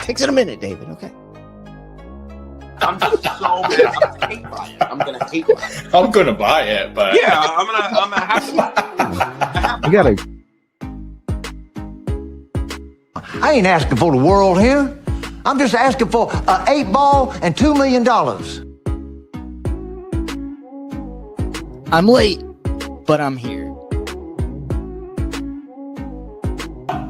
Takes it a minute, David. Okay. I'm just so mad. I'm gonna hate buy it. I'm gonna buy it, but Yeah, I'm gonna have to buy it. You gotta. I ain't asking for the world here. I'm just asking for an 8-ball and $2 million. I'm late, but I'm here.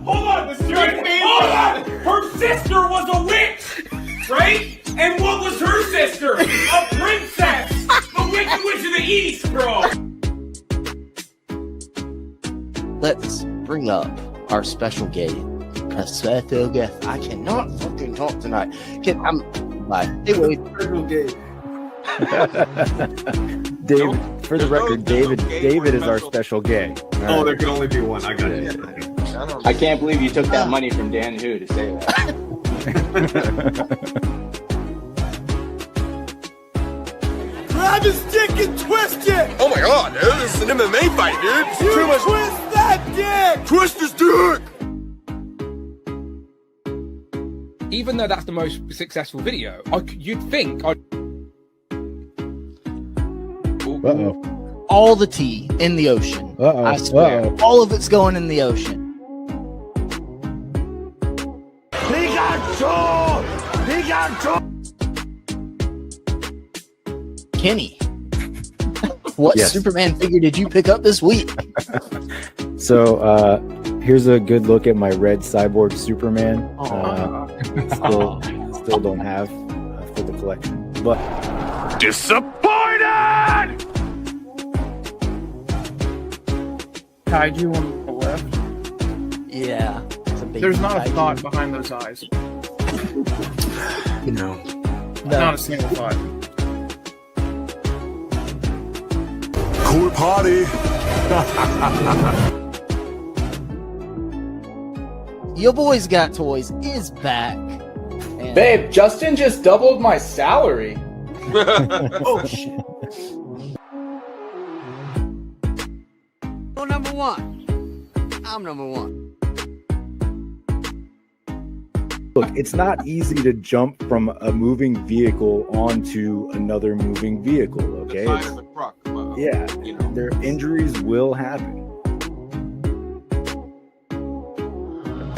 Hold on, hold on! Her sister was a witch, right? And what was her sister? A princess! The Wicked Witch of the East, bro! Let's bring up our special guest. I cannot fucking talk tonight. Bye. Anyway, David, for the record, David is our special gay. Oh, there can only be one. I got it. I can't believe you took that money from Dan Who to say that. Grab his dick and twist it! Oh my god, dude, this is an MMA fight, dude. You twist that dick! Twist his dick! Even though that's the most successful video, you'd think all the tea in the ocean. I swear. All of it's going in the ocean. Kenny, what Superman figure did you pick up this week? So here's a good look at my red cyborg Superman. Still don't have for the collection, but Disappointed! Kaiju on the left. Yeah. There's not a thought behind those eyes. No. Not a single thought. Cool party. Your Boys Got Toys is back. And babe, Justin just doubled my salary. oh shit. Well, number one. I'm number one. look, it's not easy to jump from a moving vehicle onto another moving vehicle. Okay, their injuries will happen.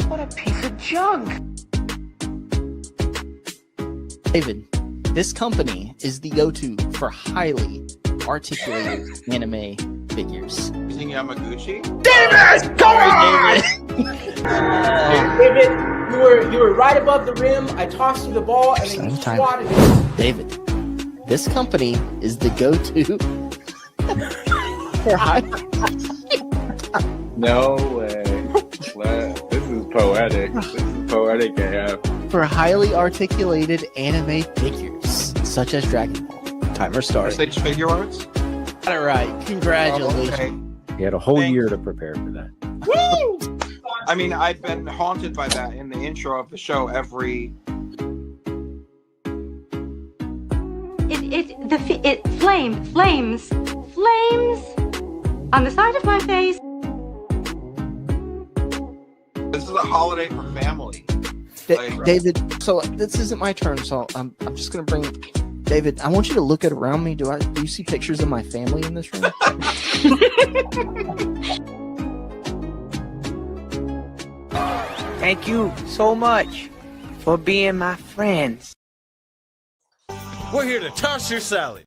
What a piece of junk. David, this company is the go-to for highly articulated anime figures. Using Yamaguchi? David! Come on! David, you were right above the rim. I tossed you the ball and then you swatted it. David, this company is the go-to for high. No way. This is poetic. This is poetic AF. For highly articulated anime figures, such as Dragon Ball. Timer started. Stage figure arts? Got it right. Congratulations. Okay. He had a whole year to prepare for that. Woo! I mean, I've been haunted by that in the intro of the show every. It flames on the side of my face. This is a holiday for family. David, so this isn't my turn, so I'm just gonna bring David. I want you to look at around me. Do you see pictures of my family in this room? Thank you so much for being my friends. We're here to toss your salad.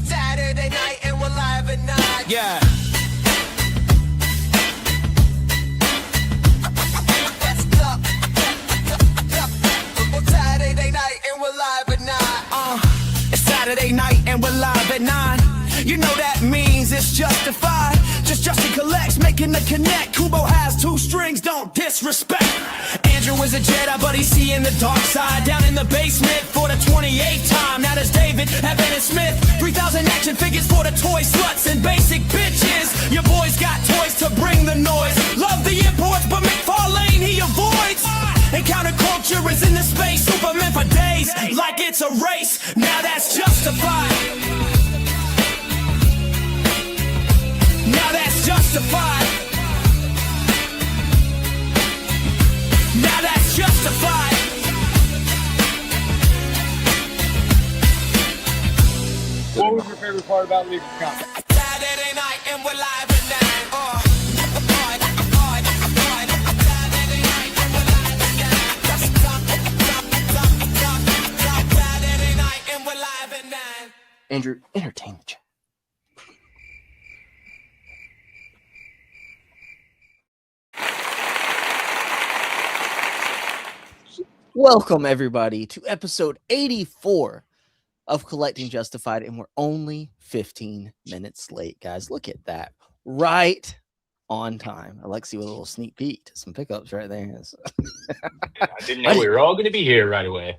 Saturday night and we're live at 9. Yeah. Saturday night and we're live at 9. It's Saturday night and we're live at 9. You know that means it's justified. Just Justin collects, making the connect. Kubo has 2 strings, don't disrespect. Andrew is a Jedi, but he's seeing the dark side. Down in the basement for the 28th time. Now there's David, Evan, and Smith. 3,000 action figures for the toy sluts and basic bitches. Your boys got toys to bring the noise. Love the imports, but McFarlane he avoids. And counterculture is in the space. Superman for days, like it's a race. Now that's justified. justified. Now that's justified. What was your favorite part about Leave a Comment? Saturday night and we're live at 9. Saturday night and we're live at 9. Saturday night and we're live at 9. Andrew, entertain the chat. Welcome, everybody, to episode 84 of Collecting Justified, and we're only 15 minutes late, guys. Look at that. Right on time. Alexi with a little sneak peek to some pickups right there. I didn't know we were all going to be here right away.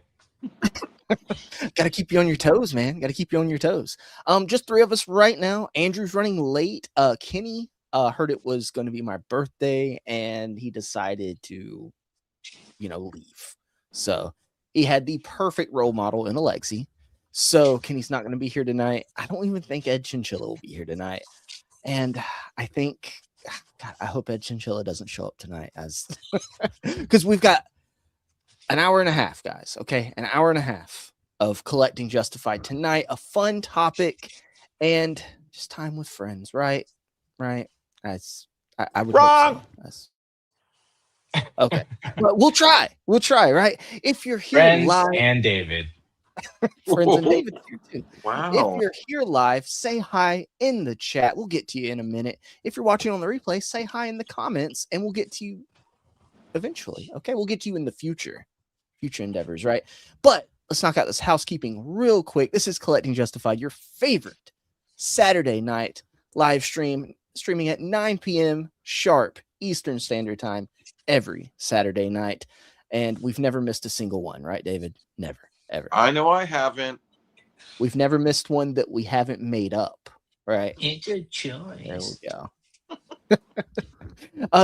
Got to keep you on your toes, man. Got to keep you on your toes. Just three of us right now. Andrew's running late. Kenny heard it was going to be my birthday, and he decided to, leave. So he had the perfect role model in Alexi. So Kenny's not going to be here tonight. I don't even think Ed Chinchilla will be here tonight. And I think, God, I hope Ed Chinchilla doesn't show up tonight, as because we've got an hour and a half, guys. Okay, an hour and a half of Collecting Justified tonight. A fun topic and just time with friends, right? Right. That's I would Wrong. hope so. That's okay. But we'll try. We'll try, right? If you're here Friends live, and David. friends and David here too. Wow. If you're here live, say hi in the chat. We'll get to you in a minute. If you're watching on the replay, say hi in the comments, and we'll get to you eventually. Okay, we'll get to you in the future endeavors, right? But let's knock out this housekeeping real quick. This is Collecting Justified, your favorite Saturday night live streaming at 9 p.m. sharp Eastern Standard Time every Saturday night, and we've never missed a single one, right, David? Never, ever. I know I haven't. We've never missed one that we haven't made up, right? It's a choice. There we go.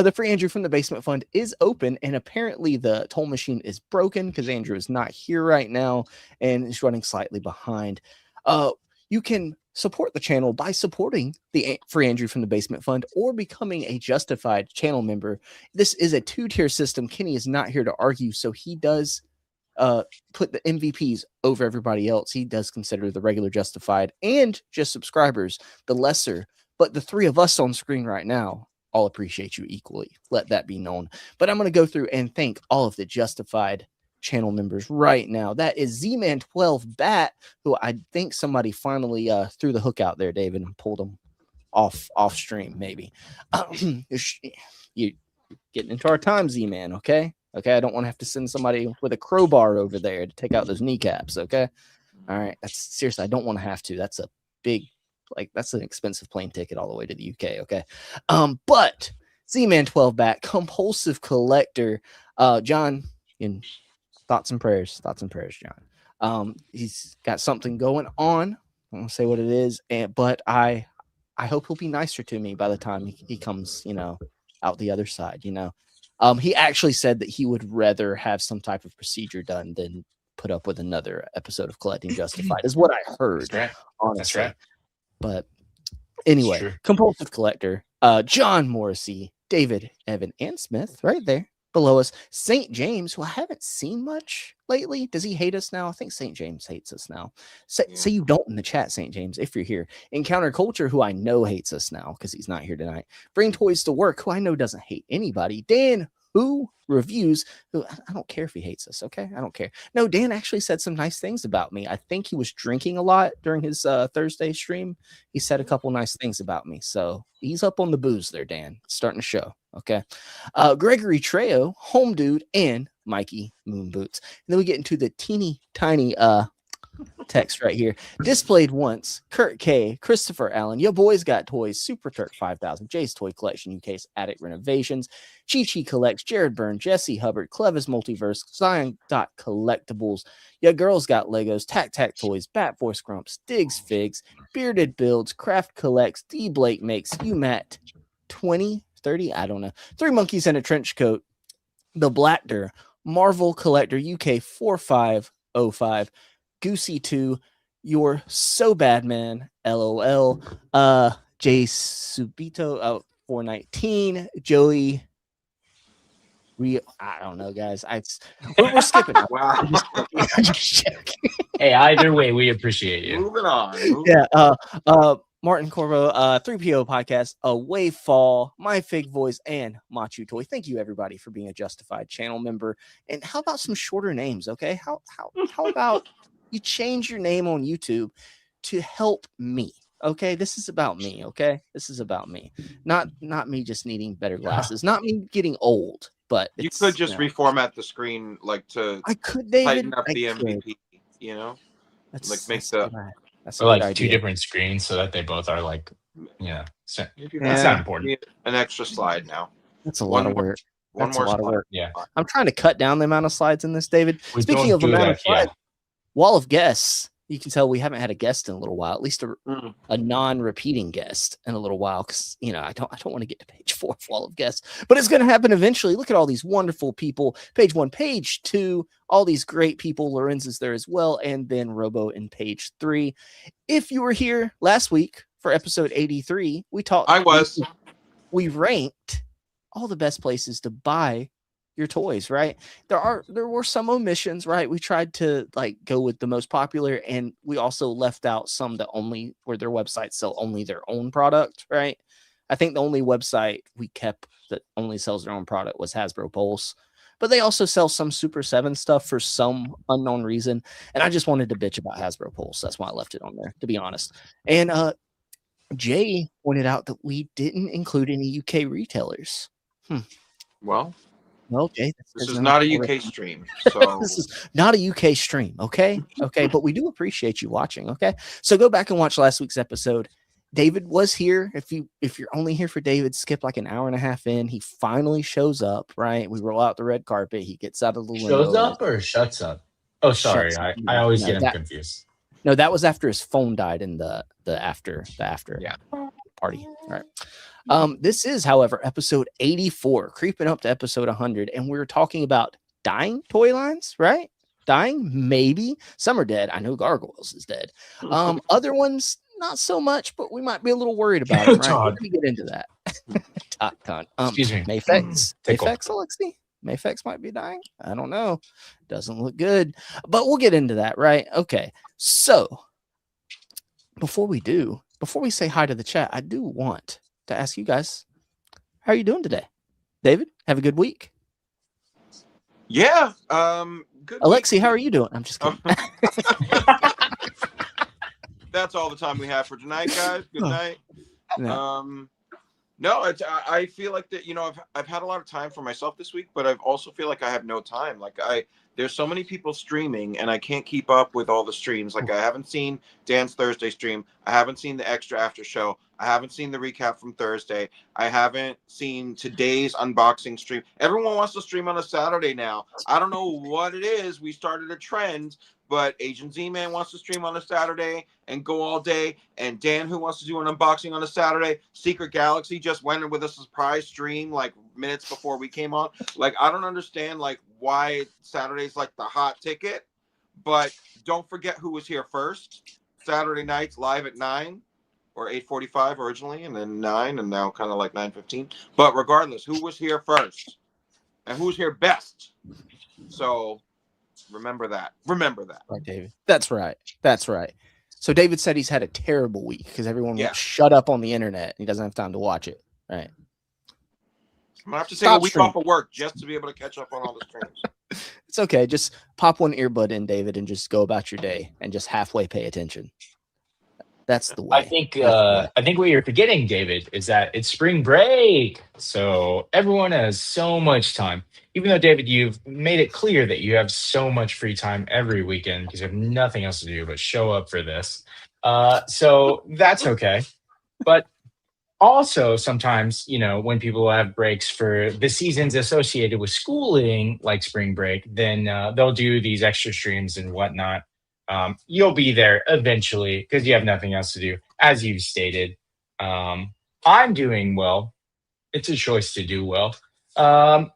The free Andrew from the Basement Fund is open, and apparently the toll machine is broken because Andrew is not here right now and is running slightly behind. You can support the channel by supporting the free Andrew from the Basement Fund or becoming a Justified channel member. This is a two-tier system. Kenny is not here to argue, so he does put the MVPs over everybody else. He does consider the regular Justified and just subscribers the lesser, but the three of us on screen right now all appreciate you equally. Let that be known. But I'm going to go through and thank all of the Justified channel members right now. That is Z-Man12 Bat, who I think somebody finally threw the hook out there, David, and pulled him off stream, maybe. You getting into our time, Z-Man, okay? Okay, I don't want to have to send somebody with a crowbar over there to take out those kneecaps, okay? All right, that's seriously, I don't want to have to. That's a big, that's an expensive plane ticket all the way to the UK, okay? But Z-Man12 Bat, compulsive collector, John, thoughts and prayers, John. He's got something going on. I won't say what it is, but I hope he'll be nicer to me by the time he comes, out the other side, He actually said that he would rather have some type of procedure done than put up with another episode of Collecting Justified, is what I heard. That's right. Honestly. That's right. But anyway, compulsive collector, John Morrissey, David, Evan, and Smith, right there below us. St. James, who I haven't seen much lately. Does he hate us now? I think St. James hates us now. Say you don't in the chat, St. James, if you're here. Encounter Culture, who I know hates us now because he's not here tonight. Bring Toys to Work, who I know doesn't hate anybody. Dan, who reviews, who I don't care if he hates us, okay? I don't care. No, Dan actually said some nice things about me. I think he was drinking a lot during his Thursday stream. He said a couple nice things about me. So he's up on the booze there, Dan. Starting to show, okay? Gregory Trejo, Home Dude, and Mikey Moonboots. And then we get into the teeny tiny text right here. Displayed once. Kurt K, Christopher Allen, Yo Boys Got Toys, Super Turk 5000, Jay's Toy Collection, UK's Attic Renovations, Chi Chi Collects, Jared Byrne, Jesse Hubbard, Clevis Multiverse, Zion Collectibles, Ya Girls Got Legos, Tac Tac Toys, Bat Force Grumps, Diggs Figs, Bearded Builds, Craft Collects, D Blake Makes, UMAT 2030, I don't know, Three Monkeys and a Trench Coat, The Blackder, Marvel Collector UK 4505, Goosey 2, You're So Bad Man, LOL, Jay Subito, 419. Joey. I don't know, guys. We're skipping. Wow. I'm just joking. Hey, either way, we appreciate you. Moving on. Martin Corvo, 3PO podcast, Away Fall, My Fig Voice, and Machu Toy. Thank you, everybody, for being a Justified channel member. And how about some shorter names? Okay, how about you change your name on YouTube to help me? Okay, this is about me. Okay, this is about me, not me just needing better glasses, not me getting old. But you could just reformat the screen, like to I could, David, tighten up the MVP. You know, make the. Or like two different screens so that they both are like, that's not important. An extra slide now. That's a lot of work. One more slide. Yeah. I'm trying to cut down the amount of slides in this, David. Speaking of amount of slides, wall of guests. You can tell we haven't had a guest in a little while, at least a non-repeating guest in a little while, because I don't want to get to page 4 of wall of guests, but it's going to happen eventually. Look at all these wonderful people. Page 1, page 2, all these great people. Lorenz is there as well, and then Robo in page 3. If you were here last week for episode 83, we talked. We ranked all the best places to buy your toys, right? There were some omissions, right? We tried to go with the most popular, and we also left out some that only where their websites sell only their own product, right? I think the only website we kept that only sells their own product was Hasbro Pulse, but they also sell some Super 7 stuff for some unknown reason, and I just wanted to bitch about Hasbro Pulse. That's why I left it on there, to be honest. And Jay pointed out that we didn't include any UK retailers. Well, okay, this is not a UK stream, so this is not a UK stream. Okay, but we do appreciate you watching. Okay, so go back and watch last week's episode. David was here. If you're only here for David, skip like an hour and a half in. He finally shows up. Right, we roll out the red carpet. He gets out of the limo. Shows up or shuts up? Oh, sorry, I always get him confused. No, that was after his phone died in the after party. All right. This is, however, episode 84, creeping up to episode 100, and we're talking about dying toy lines, right? Dying, maybe. Some are dead. I know Gargoyles is dead. Other ones, not so much, but we might be a little worried about it, right? Let me get into that. Excuse me. Mayfex, Alexi? Mayfex might be dying. I don't know. Doesn't look good, but we'll get into that, right? Okay. So before we say hi to the chat, I do want to ask you guys, how are you doing today? David, have a good week. Yeah. Good. Alexi, how are you doing? I'm just kidding. That's all the time we have for tonight, guys. Good night. No, I feel like that. I've had a lot of time for myself this week, but I also feel like I have no time. There's so many people streaming, and I can't keep up with all the streams. I haven't seen Dan's Thursday stream. I haven't seen the extra after show. I haven't seen the recap from Thursday. I haven't seen today's unboxing stream. Everyone wants to stream on a Saturday now. I don't know what it is. We started a trend, but Agent Z-Man wants to stream on a Saturday and go all day. And Dan, who wants to do an unboxing on a Saturday. Secret Galaxy just went in with a surprise stream minutes before we came on. I don't understand why Saturday's the hot ticket. But don't forget who was here first. Saturday nights live at 9 or 8:45 originally, and then 9, and now kind of 9:15. But regardless, who was here first and who's here best? So remember that. Right, David. That's right. So David said he's had a terrible week because everyone will shut up on the internet. He doesn't have time to watch it. Right. I'm gonna have to take a week off of work just to be able to catch up on all the streams. It's okay. Just pop one earbud in, David, and just go about your day and just halfway pay attention. That's the way. I think what you're forgetting, David, is that it's spring break. So everyone has so much time. Even though, David, you've made it clear that you have so much free time every weekend because you have nothing else to do but show up for this. So that's okay. But also sometimes, when people have breaks for the seasons associated with schooling, like spring break, then they'll do these extra streams and whatnot. You'll be there eventually because you have nothing else to do, as you've stated. I'm doing well. It's a choice to do well. I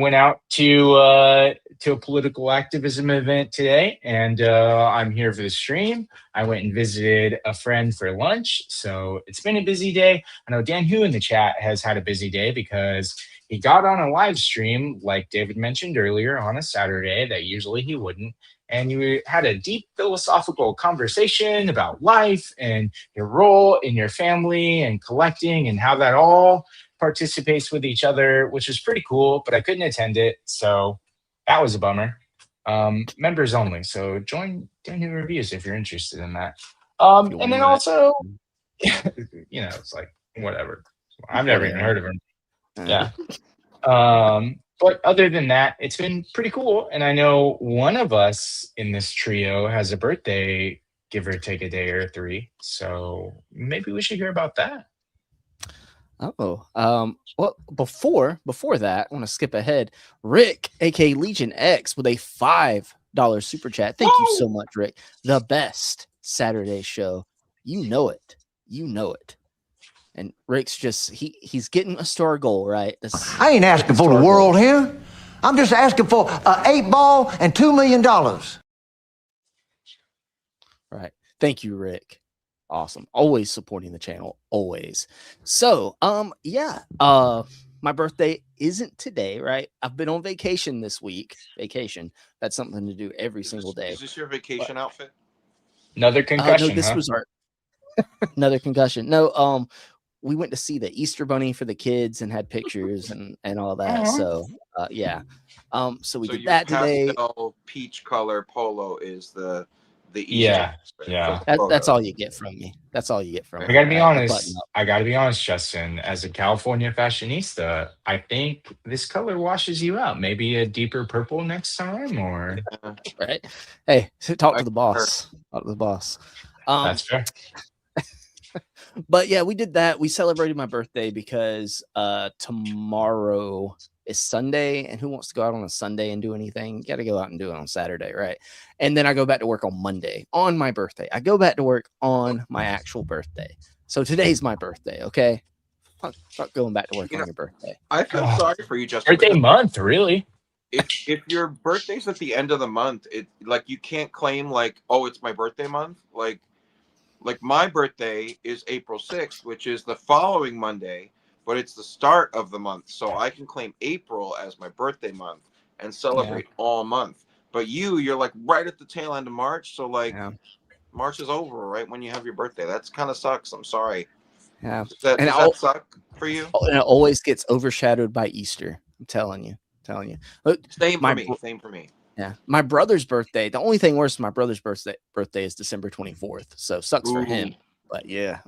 went out to to a political activism event today, and I'm here for the stream. I went and visited a friend for lunch, so it's been a busy day. I know Dan Hu in the chat has had a busy day because he got on a live stream, like David mentioned earlier, on a Saturday that usually he wouldn't. And you had a deep philosophical conversation about life and your role in your family and collecting and how that all participates with each other, which is pretty cool, but I couldn't attend it. So that was a bummer. Members only. So join Daniel Reviews if you're interested in that. And then also, it's like, whatever. I've never even heard of him. Yeah. But other than that, it's been pretty cool. And I know one of us in this trio has a birthday, give or take a day or three. So maybe we should hear about that. Well, before that, I want to skip ahead. Rick, aka Legion X, with a $5 super chat. Thank you so much, Rick. The best Saturday show. You know it. And Rick's just he's getting us to our goal, right? I ain't asking for the world here. I'm just asking for an 8-ball and $2 million. Right. Thank you, Rick. Awesome. Always supporting the channel. Always. So, my birthday isn't today, right? I've been on vacation this week. Vacation. That's something to do every single day. Is this your vacation outfit? Another concussion. No, this was our another concussion. No, we went to see the Easter Bunny for the kids and had pictures and all that. So, so we did that today. Peach color polo is the Easter. Yeah. That's all you get from me. That's all you get from me. I gotta be honest, Justin. As a California fashionista, I think this color washes you out. Maybe a deeper purple next time, or right? Hey, talk to the boss. Talk to the boss. That's fair. But yeah, we did that. We celebrated my birthday because tomorrow is Sunday, and who wants to go out on a Sunday and do anything? You got to go out and do it on Saturday, right? And then I go back to work on Monday on my birthday. I go back to work on my actual birthday. So today's my birthday, okay? Fuck going back to work on your birthday. I feel sorry for you, Justin. Birthday month, really? If your birthday's at the end of the month, it like you can't claim like, oh, it's my birthday month. Like my birthday is April 6th, which is the following Monday, but it's the start of the month. So I can claim April as my birthday month and celebrate all month. But you're like right at the tail end of March. So March is over right when you have your birthday. That's kind of sucks. I'm sorry. Yeah. Does that suck for you? And it always gets overshadowed by Easter. I'm telling you. Same for me. Yeah. My brother's birthday. The only thing worse than my brother's birthday is December 24th. So sucks for him. But yeah.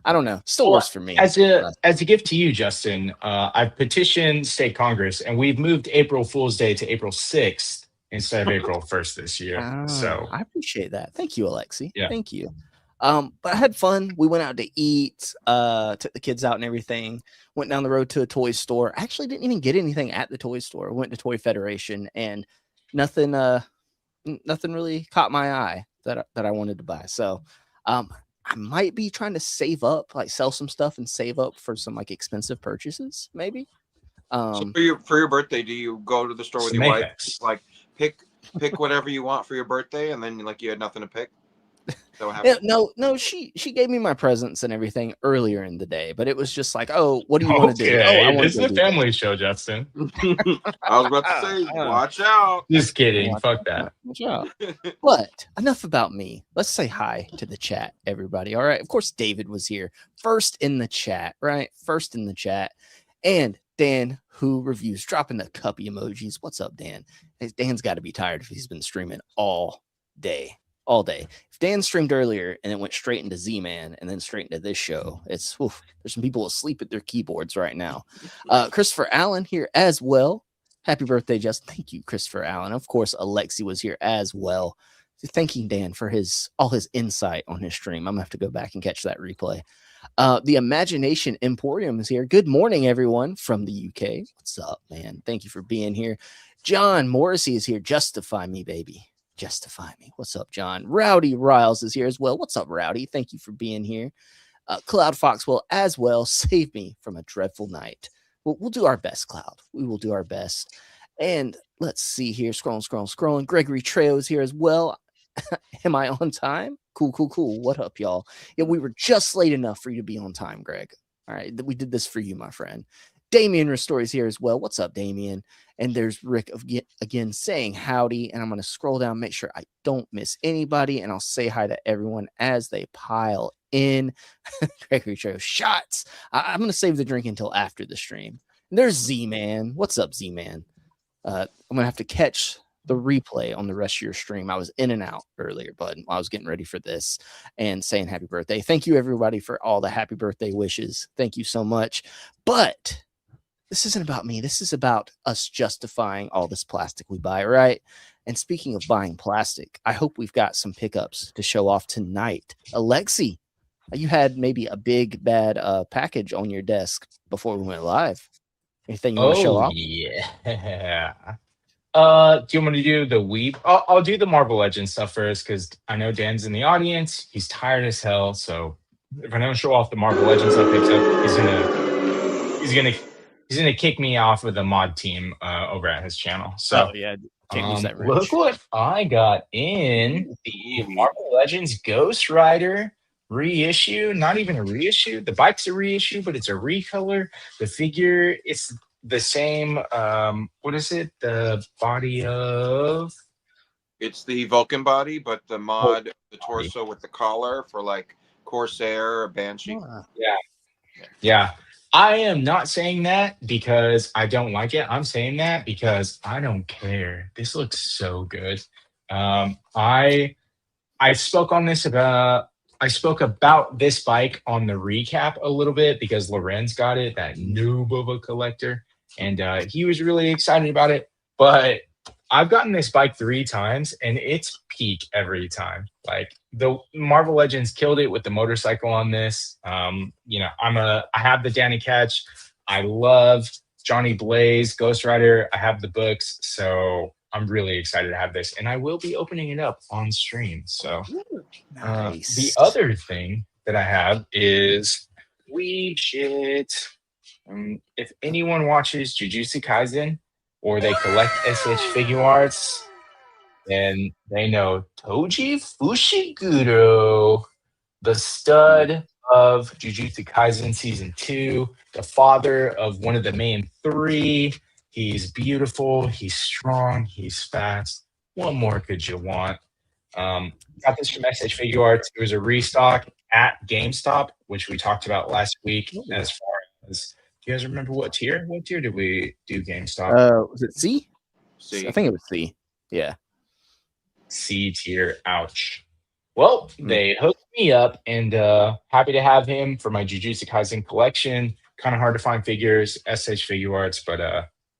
I don't know. Still worse for me. As a gift to you, Justin, I've petitioned state Congress, and we've moved April Fool's Day to April 6th instead of April 1st this year. So I appreciate that. Thank you, Alexi. Yeah. Thank you. But I had fun. We went out to eat, took the kids out and everything. Went down the road to a toy store. I actually didn't even get anything at the toy store. Went to Toy Federation, and nothing really caught my eye that I wanted to buy. So I might be trying to save up, like sell some stuff and save up for some like expensive purchases, maybe. So for your birthday, do you go to the store with your wife, like pick whatever you want for your birthday, and then like you had nothing to pick? No, she gave me my presents and everything earlier in the day, but it was just like, oh, what do you want to do? Oh, this is a family show, Justin. I was about to say, watch out. Just kidding. Fuck that. Watch out. But enough about me. Let's say hi to the chat, everybody. All right. Of course, David was here first in the chat, right? First in the chat. And Dan, who reviews, dropping the cuppy emojis. What's up, Dan? Dan's got to be tired if he's been streaming all day. If Dan streamed earlier and it went straight into Z-Man and then straight into this show, there's some people asleep at their keyboards right now. Christopher Allen here as well. Happy birthday, Justin. Thank you, Christopher Allen. Of course, Alexi was here as well. Thanking Dan for all his insight on his stream. I'm gonna have to go back and catch that replay. The Imagination Emporium is here. Good morning, everyone from the UK. What's up, man? Thank you for being here. John Morrissey is here. Justify me, baby. Justify me. What's up, John? Rowdy Riles is here as well. What's up, Rowdy? Thank you for being here. Cloud Foxwell as well. Save me from a dreadful night. We'll do our best, Cloud. We will do our best. And let's see here. Scrolling. Gregory Trejo is here as well. Am I on time? Cool. What up, y'all? Yeah, we were just late enough for you to be on time, Greg. All right, we did this for you, my friend. Damien Restore is here as well. What's up, Damien? And there's Rick again saying howdy. And I'm going to scroll down, make sure I don't miss anybody. And I'll say hi to everyone as they pile in. Gregory Trejo, shots. I'm going to save the drink until after the stream. And there's Z-Man. What's up, Z-Man? I'm going to have to catch the replay on the rest of your stream. I was in and out earlier, but I was getting ready for this and saying happy birthday. Thank you, everybody, for all the happy birthday wishes. Thank you so much. But this isn't about me. This is about us justifying all this plastic we buy, right? And speaking of buying plastic, I hope we've got some pickups to show off tonight. Alexi, you had maybe a big, bad package on your desk before we went live. Anything you want to show off? Yeah. Do you want me to do the weeb? I'll do the Marvel Legends stuff first because I know Dan's in the audience. He's tired as hell. So if I don't show off the Marvel Legends stuff, he's gonna kick me off with the mod team over at his channel. So yeah, can't use that. Look what I got in the Marvel Legends Ghost Rider reissue. Not even a reissue. The bike's a reissue, but it's a recolor. The figure, it's the same. What is it? The body of? It's the Vulcan body, but the mod, the torso with the collar for like Corsair or Banshee. Yeah. I am not saying that because I don't like it. I'm saying that because I don't care. This looks so good. I spoke on this about. I spoke about this bike on the recap a little bit because Lorenz got it, that noob of a collector, and he was really excited about it. But I've gotten this bike 3 times, and it's peak every time. Like the Marvel Legends killed it with the motorcycle on this. I have the Danny Ketch. I love Johnny Blaze, Ghost Rider. I have the books, so I'm really excited to have this, and I will be opening it up on stream. So nice. The other thing that I have is weeb shit. If anyone watches Jujutsu Kaisen or they collect SH figure arts, then they know Toji Fushiguro, the stud of Jujutsu Kaisen Season 2, the father of one of the main 3. He's beautiful, he's strong, he's fast. What more could you want? Got this from SH Figure Arts. It was a restock at GameStop, which we talked about last week. As far as, do you guys remember what tier? What tier did we do GameStop? Was it C? C. I think it was C. Yeah. C tier. Ouch. Well, they hooked me up, and happy to have him for my Jujutsu Kaisen collection. Kind of hard to find figures, SH Figure Arts, but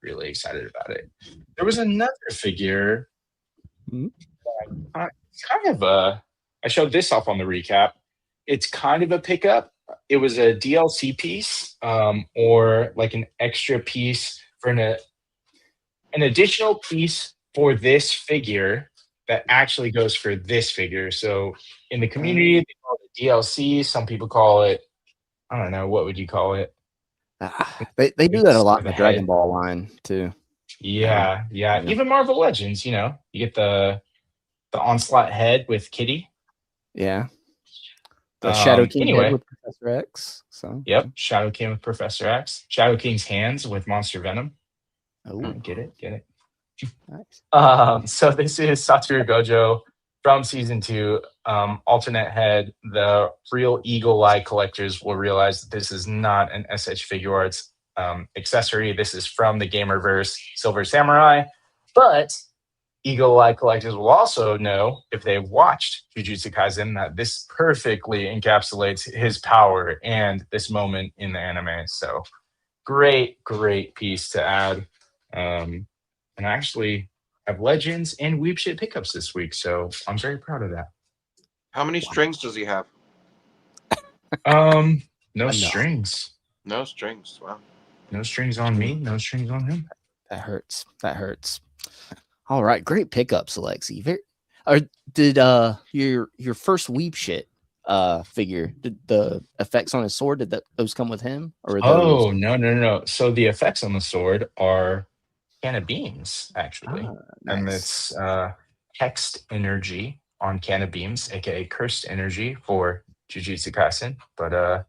really excited about it. There was another figure. I showed this off on the recap. It's kind of a pickup. It was a DLC piece, or like an extra piece for an additional piece for this figure that actually goes for this figure. So in the community, they call it DLC. Some people call it, I don't know, what would you call it? They do that a lot in the Dragon Ball line too. Yeah. Even Marvel Legends, you get the Onslaught head with Kitty. Yeah. The Shadow King head with Professor X. So yep, Shadow King with Professor X. Shadow King's hands with Monster Venom. Oh, get it. Nice. So this is Satoru Gojo from Season 2. Alternate head. The real Eagle Eye collectors will realize that this is not an SH Figure Arts accessory. This is from the Gamerverse Silver Samurai. But Eagle Eye collectors will also know, if they've watched Jujutsu Kaisen, that this perfectly encapsulates his power and this moment in the anime. So great piece to add. And I actually have Legends and Weeb Shit pickups this week, so I'm very proud of that. How many strings does he have? No strings. No strings. Wow. No strings on me. No strings on him. That hurts. All right, great pickups, Alexi. Did your first Weeb Shit figure, did the effects on his sword, those come with him? Or no. So the effects on the sword are can of beans, actually. And Nice. it's Hexed Energy on can of beans, aka Cursed Energy for Jujutsu Kaisen. But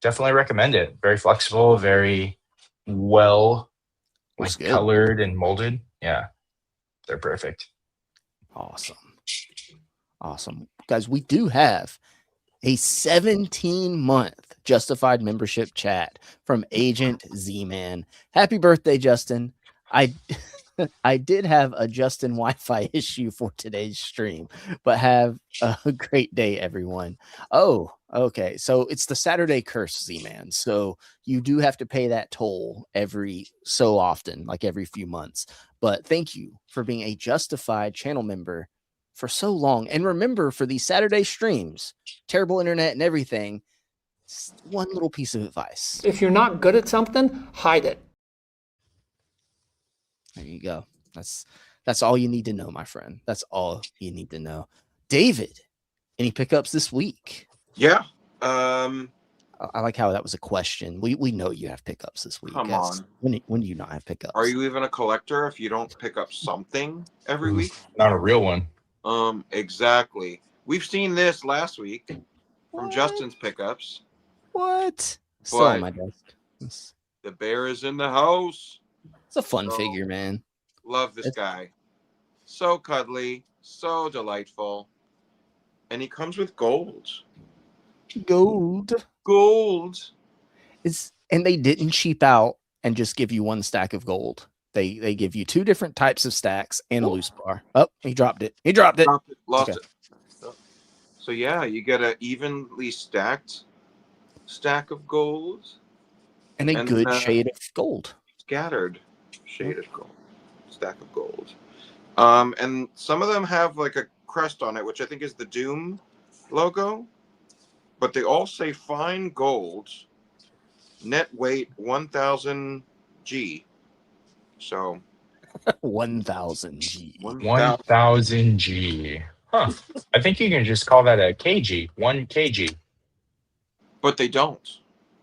definitely recommend it. Very flexible, very well Looks good. colored and molded. Yeah, they're perfect. Awesome. Guys, we do have a 17-month justified membership chat from Agent Z-Man. Happy birthday, Justin. I did have a Justin Wi-Fi issue for today's stream, but have a great day, everyone. Oh, okay. So it's the Saturday curse, Z-Man. So you do have to pay that toll every so often, like every few months. But thank you for being a justified channel member for so long. And remember, for these Saturday streams, terrible internet and everything, one little piece of advice. If you're not good at something, hide it. There you go. That's all you need to know, my friend. That's all you need to know. David, any pickups this week? Yeah. I like how that was a question. We know you have pickups this week. Come on. When do you not have pickups? Are you even a collector if you don't pick up something every week? Not a real one. Exactly. We've seen this last week from Justin's pickups. What? Still on my desk. The bear is in the house. It's a fun figure, man. Love this guy. So cuddly, so delightful. And he comes with gold. Gold. And they didn't cheap out and just give you one stack of gold. They give you two different types of stacks and a loose bar. Oh, he dropped it. Lost it. So yeah, you get an evenly stacked stack of gold. And a good shade of gold. Scattered shade of gold. Stack of gold. And some of them have like a crest on it, which I think is the Doom logo. But they all say fine gold. Net weight 1,000 G. So 1,000 G. 1,000 G. Huh. I think you can just call that a kg. 1 kg. But they don't.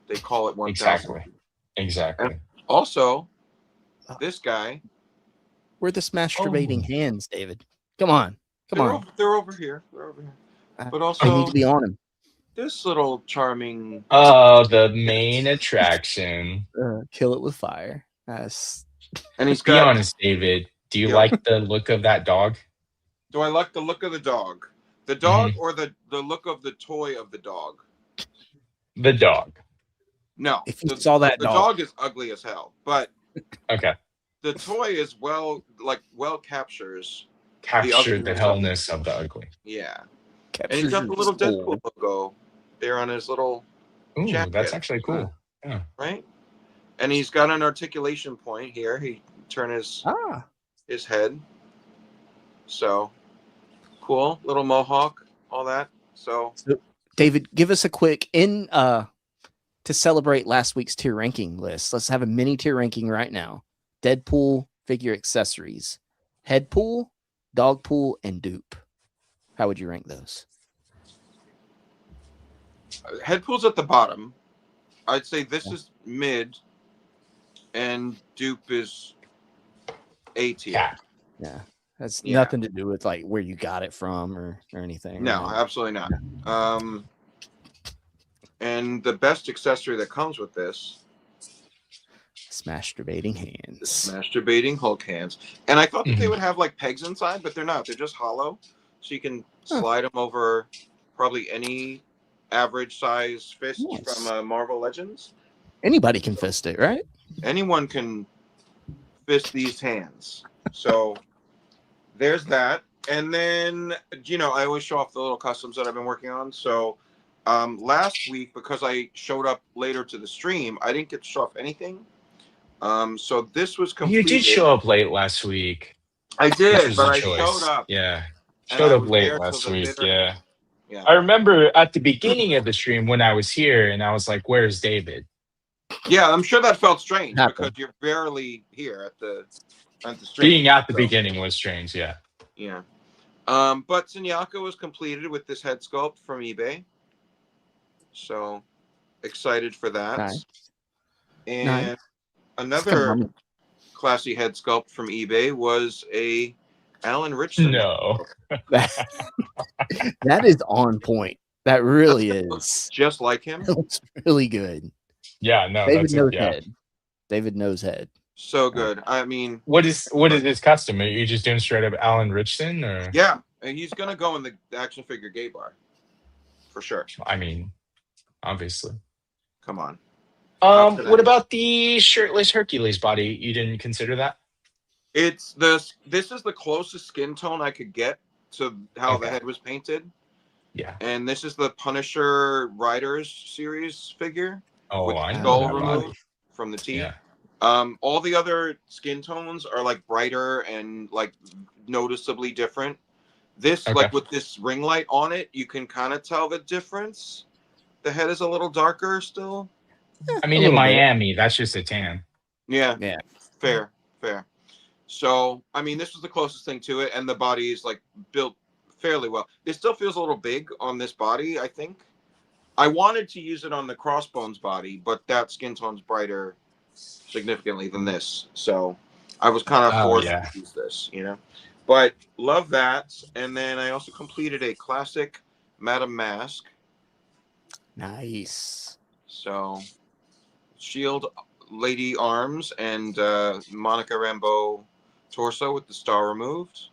They call it 1,000. Exactly. And also, this guy. Where are the masturbating hands, David? Come on. They're over here. But also, I need to be on him. This little charming. Oh, the main attraction. Kill it with fire. Yes. And he's Be got. honest, David. Do you like the look of that dog? Do I like the look of the dog? The dog or the look of the toy of the dog? The dog. No. If you saw that the dog is ugly as hell, but okay. The toy is well captures the hellness of the ugly. Yeah. And he's got the little Deadpool logo there on his little jacket. That's actually cool. Yeah. Right? And he's got an articulation point here. He turned his head. So cool. Little mohawk, all that. So David, give us a quick to celebrate last week's tier ranking list. Let's have a mini tier ranking right now. Deadpool figure accessories, Headpool, Dogpool, and Dupe. How would you rank those? Headpool's at the bottom. I'd say this is mid, and Dupe is A tier. Yeah. That's nothing to do with like where you got it from or anything. No, absolutely not. And the best accessory that comes with this. Masturbating hands. Masturbating Hulk hands. And I thought that they would have like pegs inside, but they're not. They're just hollow. So you can slide them over probably any average size fist from Marvel Legends. Anybody can fist it, right? Anyone can fist these hands. So there's that. And then, I always show off the little customs that I've been working on. So last week, because I showed up later to the stream, I didn't get to show off anything. So this was completed. You did show up late last week. I did, but I showed up. Yeah. Showed up late last week. Yeah. I remember at the beginning of the stream when I was here and I was like, where's David? Yeah, I'm sure that felt strange because you're barely here at the stream. Being at the beginning was strange, yeah. Yeah. But Sunyaka was completed with this head sculpt from eBay. So excited for that. Nice. And another classy head sculpt from eBay was a Alan Richson. No. That is on point. That really is. Just like him. It looks really good. Yeah, no, David that's it. knows Yeah. head. David knows head. So good. I mean, What is his custom? Are you just doing straight up Alan Richson, or? yeah, and he's gonna go in the action figure gay bar for sure. I mean, obviously. Come on. What about the shirtless Hercules body? You didn't consider that? This is the closest skin tone I could get to how the head was painted. Yeah. And this is the Punisher Riders series figure. Oh, with I the know skull that removed body. from the teeth. Yeah. All the other skin tones are like brighter and like noticeably different. This, like with this ring light on it, you can kind of tell the difference. The head is a little darker still. I mean, in Miami, that's just a tan. Yeah. Yeah. Fair. So, I mean, this was the closest thing to it, and the body is like built fairly well. It still feels a little big on this body, I think. I wanted to use it on the Crossbones body, but that skin tone's brighter significantly than this. So I was kind of forced to use this, you know. But love that. And then I also completed a classic Madame Mask. Nice. So shield lady arms and Monica Rambeau torso with the star removed.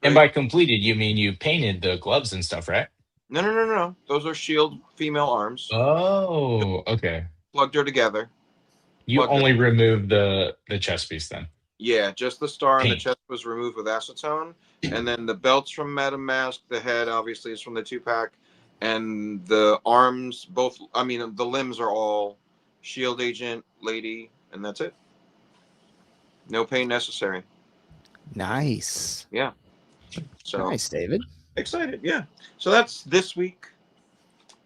And by completed, you mean you painted the gloves and stuff, right? No. Those are shield female arms. Oh, okay. Plugged her together. You only removed the chest piece then? Yeah, just the star and the chest was removed with acetone. And then the belts from Madame Mask, the head obviously is from the 2-pack. And the arms, both, I mean, the limbs are all shield agent, lady, and that's it. No paint necessary. Nice. Yeah. So nice, David. Excited, yeah. So that's this week.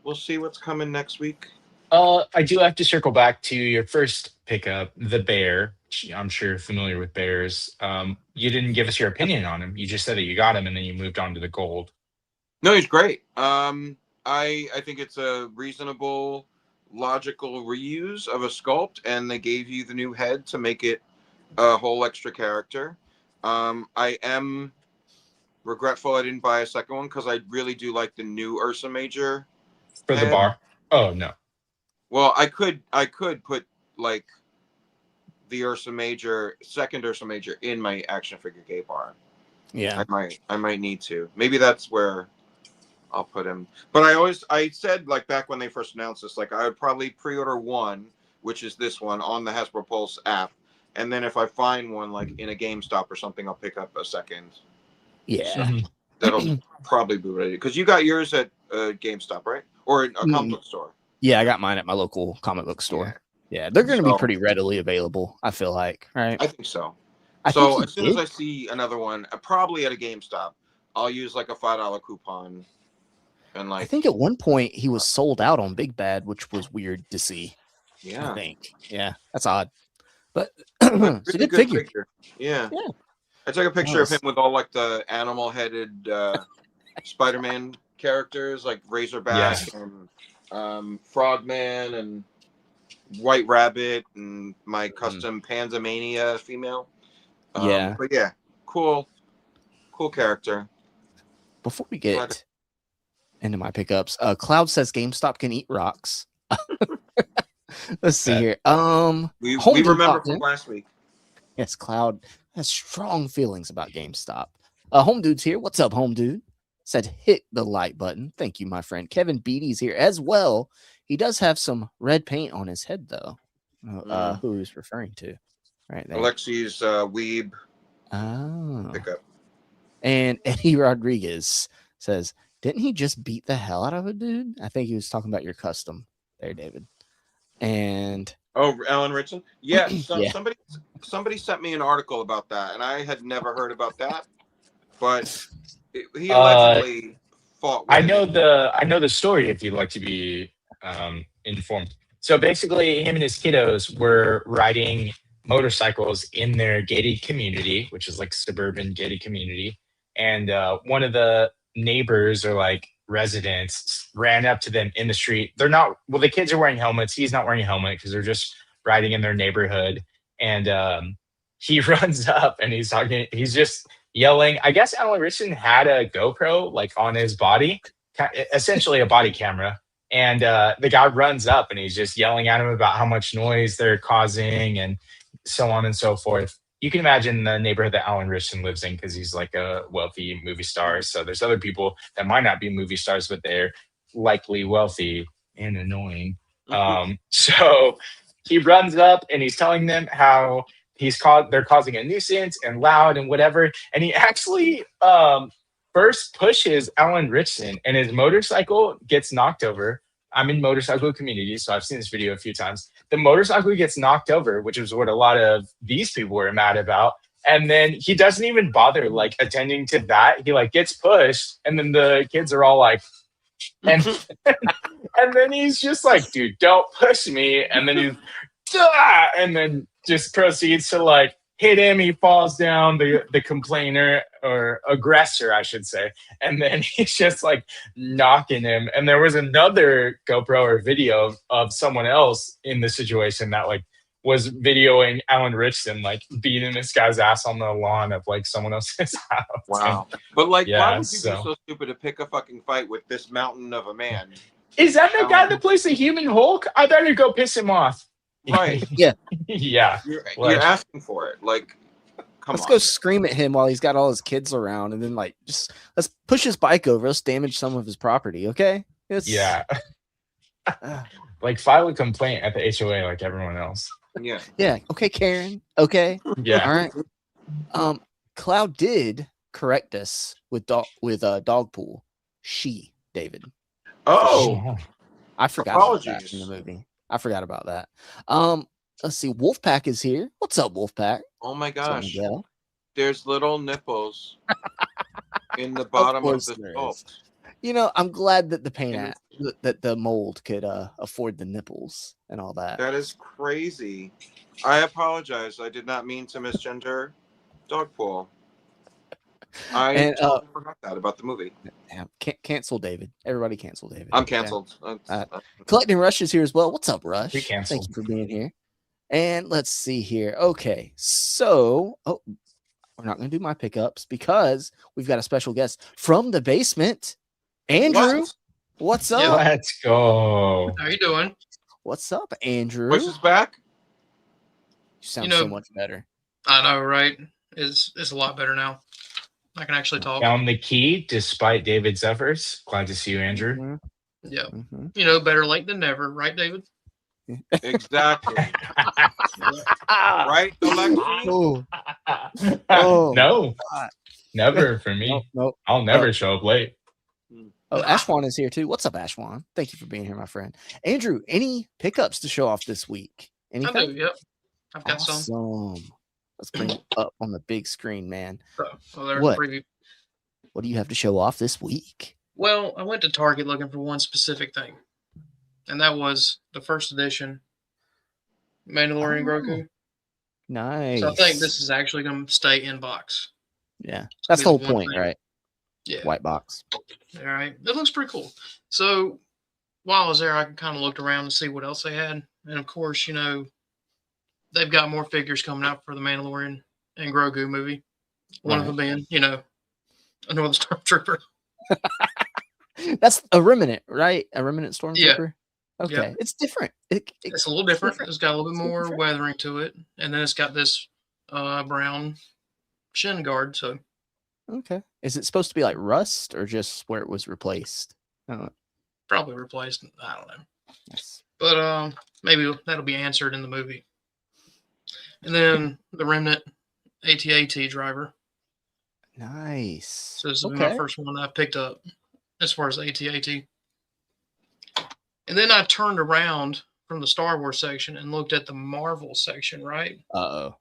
We'll see what's coming next week. I do have to circle back to your first pickup, the bear. I'm sure you're familiar with bears. You didn't give us your opinion on him. You just said that you got him and then you moved on to the gold. No, he's great. I think it's a reasonable, logical reuse of a sculpt, and they gave you the new head to make it a whole extra character. I am regretful I didn't buy a second one because I really do like the new Ursa Major for the bar. Oh no. Well, I could put like the Ursa Major, second Ursa Major in my action figure gay bar. Yeah. I might need to. Maybe that's where I'll put him. But I said, like, back when they first announced this, like, I would probably pre-order one, which is this one, on the Hasbro Pulse app. And then if I find one, like, in a GameStop or something, I'll pick up a second. Yeah. So that'll probably be ready. Because you got yours at GameStop, right? Or a comic book store. Yeah, I got mine at my local comic book store. Yeah, they're going to be pretty readily available, I feel like, right? I think so. So as soon as I see another one, probably at a GameStop, I'll use like a $5 coupon. And like, I think at one point he was sold out on Big Bad, which was weird to see. Yeah. I think. Yeah, that's odd. But really it's a good figure. figure. Yeah. I took a picture of him with all like the animal-headed Spider-Man characters, like Razorback and Frogman and White Rabbit and my custom Panzermania female. But yeah, cool character. Before we get into my pickups, Cloud says GameStop can eat rocks. Let's see here. We remember from last week. Yes, Cloud has strong feelings about GameStop. Home Dude's here. What's up, Home Dude? Said hit the like button. Thank you, my friend. Kevin Beatty's here as well. He does have some red paint on his head, though. Who he's referring to? Right there. Alexi's Weeb pickup. And Eddie Rodriguez says, didn't he just beat the hell out of a dude? I think he was talking about your custom there, David. And Alan Richardson? Yeah, somebody sent me an article about that, and I had never heard about that. But he allegedly fought with I know the story if you'd like to be informed. So basically, him and his kiddos were riding motorcycles in their gated community, which is like suburban gated community. And one of the neighbors or like residents ran up to them in the street. The kids are wearing helmets. He's not wearing a helmet because they're just riding in their neighborhood. and he runs up and he's talking. He's just yelling. I guess Alan Richardson had a GoPro like on his body, essentially a body camera. And the guy runs up and he's just yelling at him about how much noise they're causing and so on and so forth. You can imagine the neighborhood that Alan Richardson lives in because he's like a wealthy movie star. So there's other people that might not be movie stars, but they're likely wealthy and annoying. So he runs up and he's telling them how they're causing a nuisance and loud and whatever. And he actually first pushes Alan Richardson and his motorcycle gets knocked over. I'm in motorcycle community, so I've seen this video a few times. The motorcycle gets knocked over, which is what a lot of these people were mad about. And then he doesn't even bother like attending to that. He like gets pushed, and then the kids are all like, and and then he's just like, dude, don't push me. And then and then just proceeds to like hit him. He falls down, the complainer or aggressor, I should say. And then he's just like knocking him. And there was another GoPro or video of someone else in the situation that like was videoing Alan Richardson like beating this guy's ass on the lawn of like someone else's house. Wow. But like, Yeah, why would you be so stupid to pick a fucking fight with this mountain of a man? Is that the guy that plays the Human Hulk? I better go piss him off. Right. Yeah. Yeah. You're asking for it. Like, let's go scream at him while he's got all his kids around, and then like just let's push his bike over. Let's damage some of his property. Okay. Yeah. Like file a complaint at the HOA like everyone else. Yeah. Yeah. Okay, Karen. Okay. Yeah. All right. Cloud did correct us with dog pool. She, David. Oh. I forgot about that in the movie. I forgot about that. Let's see. Wolfpack is here. What's up, Wolfpack? Oh my gosh. There's little nipples in the bottom of the sculpt. You know, I'm glad that the paint that the mold could afford the nipples and all that. That is crazy. I apologize. I did not mean to misgender Dogpool. I totally forgot that about the movie. Cancel David. Everybody cancel David. I'm canceled. Collecting Rush is here as well. What's up, Rush? Canceled. Thank you for being here. And let's see here. Okay, so we're not going to do my pickups because we've got a special guest from the basement. Andrew, what's up? Let's go. How you doing? What's up, Andrew? What's his back? You sound so much better. I know, right? It's a lot better now. I can actually talk. Found the key despite David's efforts. Glad to see you, Andrew. Mm-hmm. Yeah. Mm-hmm. You know, better late than never, right, David? Exactly. Right, Alexi? No. Never for me. Nope. I'll never show up late. Oh, Ashwan is here too. What's up, Ashwan? Thank you for being here, my friend. Andrew, any pickups to show off this week? Anything? I do, yep. I've got some. Let's bring it up on the big screen, man. What do you have to show off this week? Well, I went to Target looking for one specific thing, and that was the first edition Mandalorian Grogu. Nice. So I think this is actually going to stay in box. Yeah, that's the whole point, right? Yeah. White box. All right. It looks pretty cool. So while I was there, I kind of looked around to see what else they had. And of course, you know, they've got more figures coming out for the Mandalorian and Grogu movie. One of them being, you know, another Stormtrooper. That's a remnant, right? A remnant Stormtrooper? Yeah. Okay. Yeah. It's different. It's a little different. It's got a little bit more weathering to it. And then it's got this brown shin guard. So okay. Is it supposed to be like rust or just where it was replaced? I don't know. Probably replaced. I don't know. Yes. But maybe that'll be answered in the movie. And then the remnant AT-AT driver. Nice. So this is my first one I picked up as far as AT-AT. And then I turned around from the Star Wars section and looked at the Marvel section, right? Uh-oh.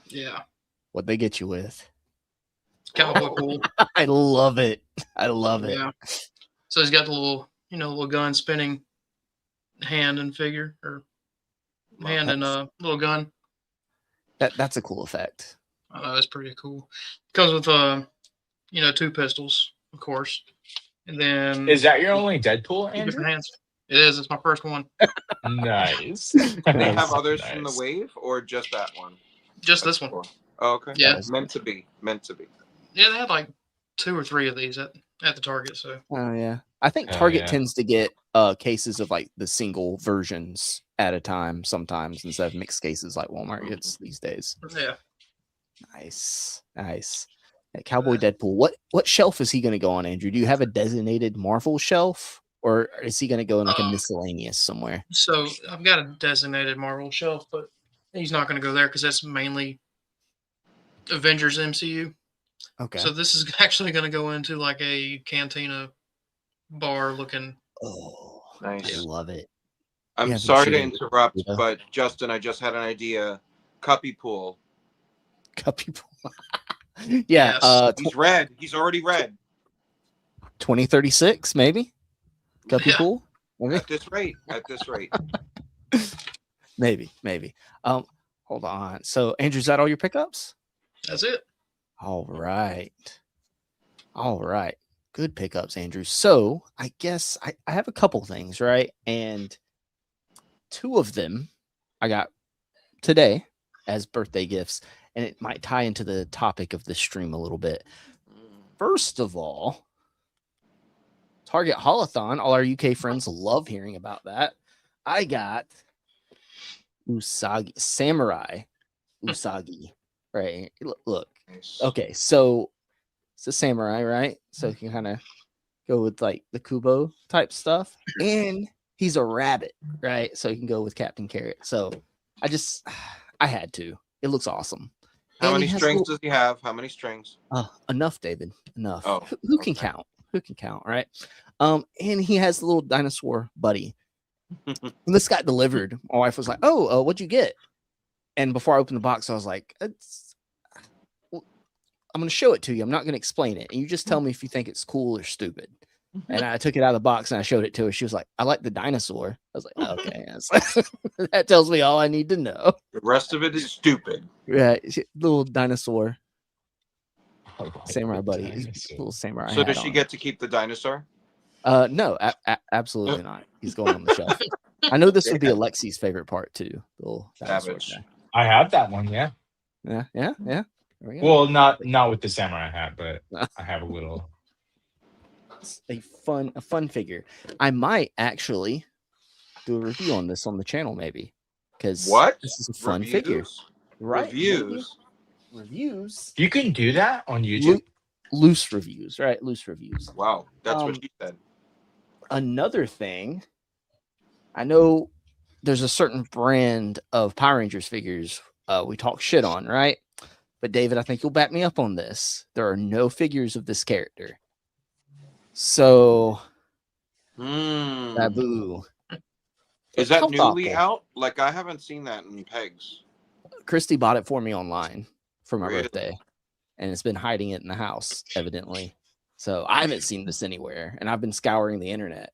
Yeah. What'd they get you with? Cowboy cool. I love it. I love it. Yeah. So he's got the little, you know, little gun spinning hand and figure, or hand and little gun. That's a cool effect. I know, it's pretty cool. Comes with you know, 2 pistols, of course. And then is that your only Deadpool, Andrew? Different hands. It is. It's my first one. Nice. Do they have others from the wave or just that one? Just this one. Oh, okay. Yeah. Meant to be. Meant to be. Yeah, they had like 2 or 3 of these at the Target. So. Oh yeah, I think Target tends to get cases of like the single versions at a time sometimes instead of mixed cases like Walmart gets these days. Yeah. Nice. Yeah, Cowboy Deadpool. What shelf is he going to go on, Andrew? Do you have a designated Marvel shelf, or is he going to go in like a miscellaneous somewhere? So I've got a designated Marvel shelf, but he's not going to go there because that's mainly Avengers MCU. Okay. So this is actually going to go into like a cantina bar looking. Oh, nice. I love it. I'm sorry to interrupt, but Justin, I just had an idea. Cuppy Pool. Cuppy Pool. Yeah. Yes. He's red. He's already red. 2036, maybe. Cuppy Pool. Maybe? At this rate. maybe. Hold on. So, Andrew, is that all your pickups? That's it. All right. Good pickups, Andrew. So I guess I have a couple things, right? And 2 of them I got today as birthday gifts, and it might tie into the topic of the stream a little bit. First of all, Target Holathon. All our UK friends love hearing about that. I got Samurai Usagi. Right. Look. Okay, so it's a samurai, right? So you can kind of go with like the Kubo type stuff. And he's a rabbit, right? So you can go with Captain Carrot. So I had to. It looks awesome. How many strings does he have? How many strings? Enough, David. Enough. Oh, who can count? Who can count, right? And he has the little dinosaur buddy. When this got delivered, my wife was like, "Oh, what'd you get?" And before I opened the box, I was like, I'm going to show it to you. I'm not going to explain it. And you just tell me if you think it's cool or stupid. And I took it out of the box and I showed it to her. She was like, I like the dinosaur. I was like, oh, okay. That tells me all I need to know. The rest of it is stupid. Right. Little dinosaur. Samurai buddy. Little samurai. So does she get to keep the dinosaur? No, absolutely not. He's going on the shelf. I know this would be Alexi's favorite part too. The little dinosaur guy. I have that one. Yeah. Yeah. Well, not with the samurai hat, but I have a little. It's a fun figure. I might actually do a review on this on the channel, maybe, because this is a fun figure. Right? Reviews. You can do that on YouTube. Loose reviews, right? Loose reviews. Wow, that's what she said. Another thing, I know there's a certain brand of Power Rangers figures we talk shit on, right? But David, I think you'll back me up on this. There are no figures of this character. So, Babu. Is that newly out? Like, I haven't seen that in pegs. Christy bought it for me online for my birthday, and it's been hiding it in the house, evidently. So I haven't seen this anywhere, and I've been scouring the internet.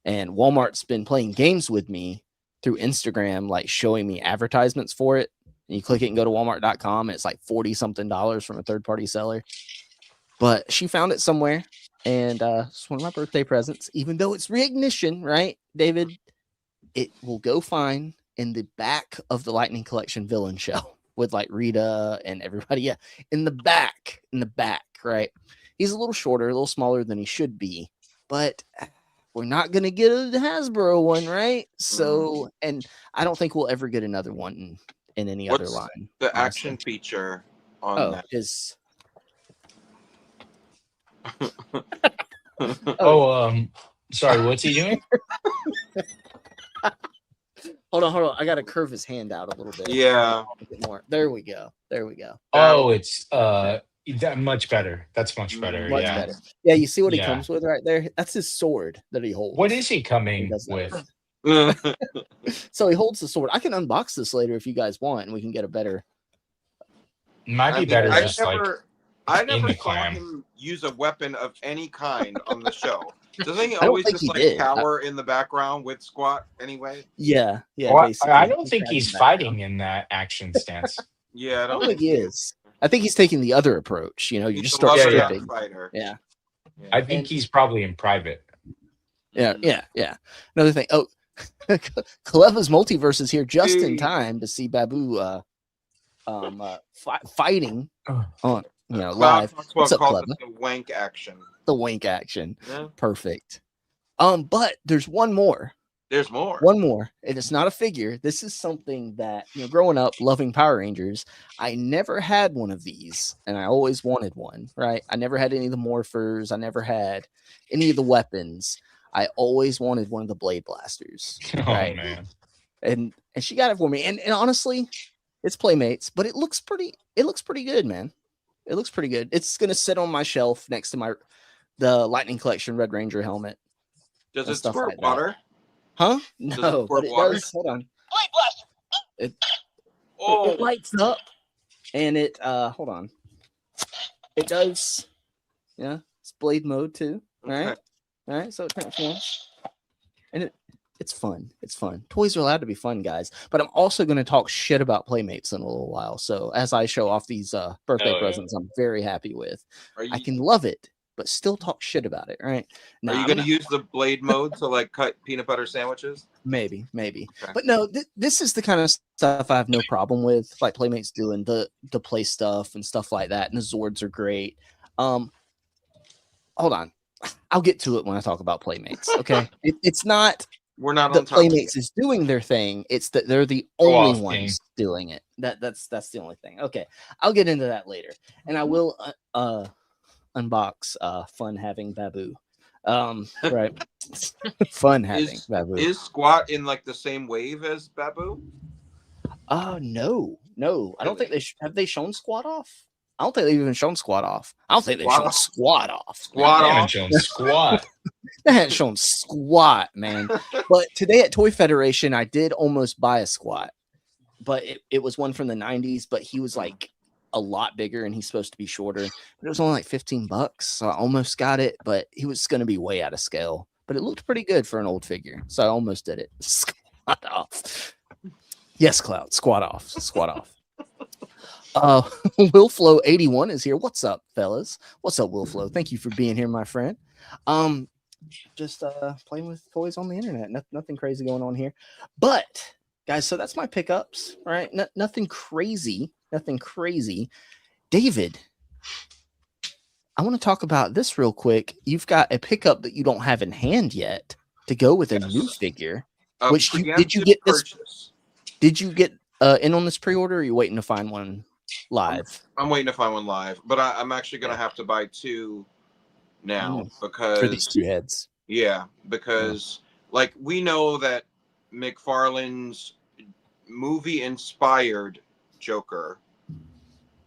And Walmart's been playing games with me through Instagram, like showing me advertisements for it. And you click it and go to walmart.com, and it's like $40-something from a third-party seller. But she found it somewhere, and it's one of my birthday presents. Even though it's reignition, right, David? It will go fine in the back of the Lightning Collection villain show with like Rita and everybody. Yeah, in the back, right? He's a little shorter, a little smaller than he should be, but we're not going to get a Hasbro one, right? So, and I don't think we'll ever get another one in any other line. The action feature on that is. Sorry, what's he doing? Hold on. I got to curve his hand out a little bit. Yeah. More. There we go. Oh, it's much better. That's much better. Much better. Yeah, you see what he comes with right there? That's his sword that he holds. What is he coming with? So he holds the sword. I can unbox this later if you guys want, and we can get a better. Might be better just I never saw him use a weapon of any kind on the show. Doesn't he always just cower in the background with squat anyway? Yeah. Well, I don't think he's fighting in that action stance. Yeah, I don't think he is. I think he's taking the other approach. You know, you just start stripping. Fighter. Yeah. I think he's probably in private. Yeah. Another thing. Oh, Kaleva's multiverse is here just in time to see Babu fighting on live. Cloud What's up, calls Cleva? it the wank action. The wank action. Yeah. Perfect. But there's one more. There's more. One more. And it's not a figure. This is something that, growing up loving Power Rangers, I never had one of these, and I always wanted one, right? I never had any of the morphers. I never had any of the weapons. I always wanted one of the Blade Blasters. Right? Oh man. And she got it for me. And honestly, it's Playmates, but it looks pretty good, man. It looks pretty good. It's gonna sit on my shelf next to the Lightning Collection Red Ranger helmet. Does it squirt water? Huh? No, but it does. Hold on. It lights up, and it hold on. It does. Yeah, it's blade mode too. Right. Okay. All right. So it transforms, and it's fun. It's fun. Toys are allowed to be fun, guys. But I'm also going to talk shit about Playmates in a little while. So as I show off these birthday presents, I'm very happy with. I can love it, but still talk shit about it, right? Now, are you going to use the blade mode to like cut peanut butter sandwiches? Maybe. Okay. But no, this is the kind of stuff I have no problem with, like Playmates doing the play stuff and stuff like that. And the Zords are great. Hold on. I'll get to it when I talk about Playmates. Okay. It's not. We're not the on top Playmates is doing their thing. It's that they're the only ones doing it. That's the only thing. Okay. I'll get into that later. And I will unbox fun having Babu. Right. Fun having Babu. Is Squat in like the same wave as Babu? No. I don't think have they shown Squat off? I don't think they've even shown Squat off. I don't think they've shown Squat off. They haven't shown Squat. They haven't shown Squat, man. But today at Toy Federation, I did almost buy a Squat. But it was one from the 90s, but he was like a lot bigger and he's supposed to be shorter. But it was only like $15. So I almost got it, but he was going to be way out of scale. But it looked pretty good for an old figure. So I almost did it. Squat off. Yes, Cloud. Squat off. Squat off. Willflow 81 is here. What's up, fellas? What's up, Willflow? Thank you for being here, my friend. Just playing with toys on the internet. Nothing crazy going on here. But guys, so that's my pickups, right? Nothing crazy. David, I want to talk about this real quick. You've got a pickup that you don't have in hand yet to go with a new figure. Which did you get purchase. This? Did you get in on this pre-order? Or are you waiting to find one live? I'm waiting to find one live, but I'm actually going to have to buy two now because for these two heads. Yeah, because like we know that McFarlane's movie-inspired Joker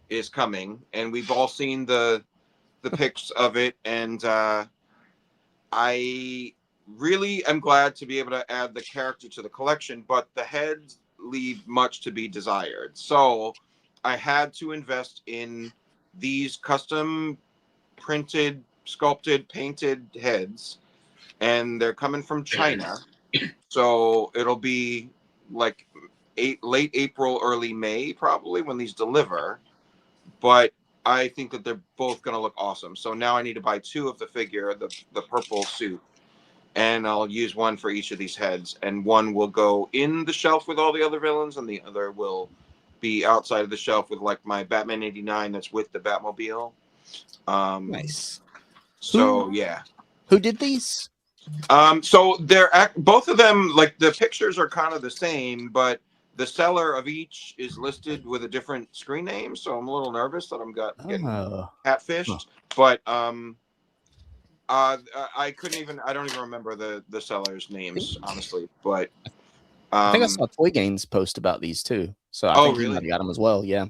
is coming, and we've all seen the pics of it, and I really am glad to be able to add the character to the collection, but the heads leave much to be desired. So I had to invest in these custom printed, sculpted, painted heads, and they're coming from China. So it'll be like late April, early May, probably when these deliver. But I think that they're both going to look awesome. So now I need to buy two of the figure, the purple suit. And I'll use one for each of these heads. And one will go in the shelf with all the other villains, and the other will be outside of the shelf with like my Batman 89 that's with the Batmobile. Nice. So, yeah. Who did these? So they're both of them, like the pictures are kind of the same, but the seller of each is listed with a different screen name. So I'm a little nervous that I'm getting catfished. But I don't even remember the sellers' names, honestly. But I think I saw Toy Games post about these too. So I think you might have got them as well. Yeah.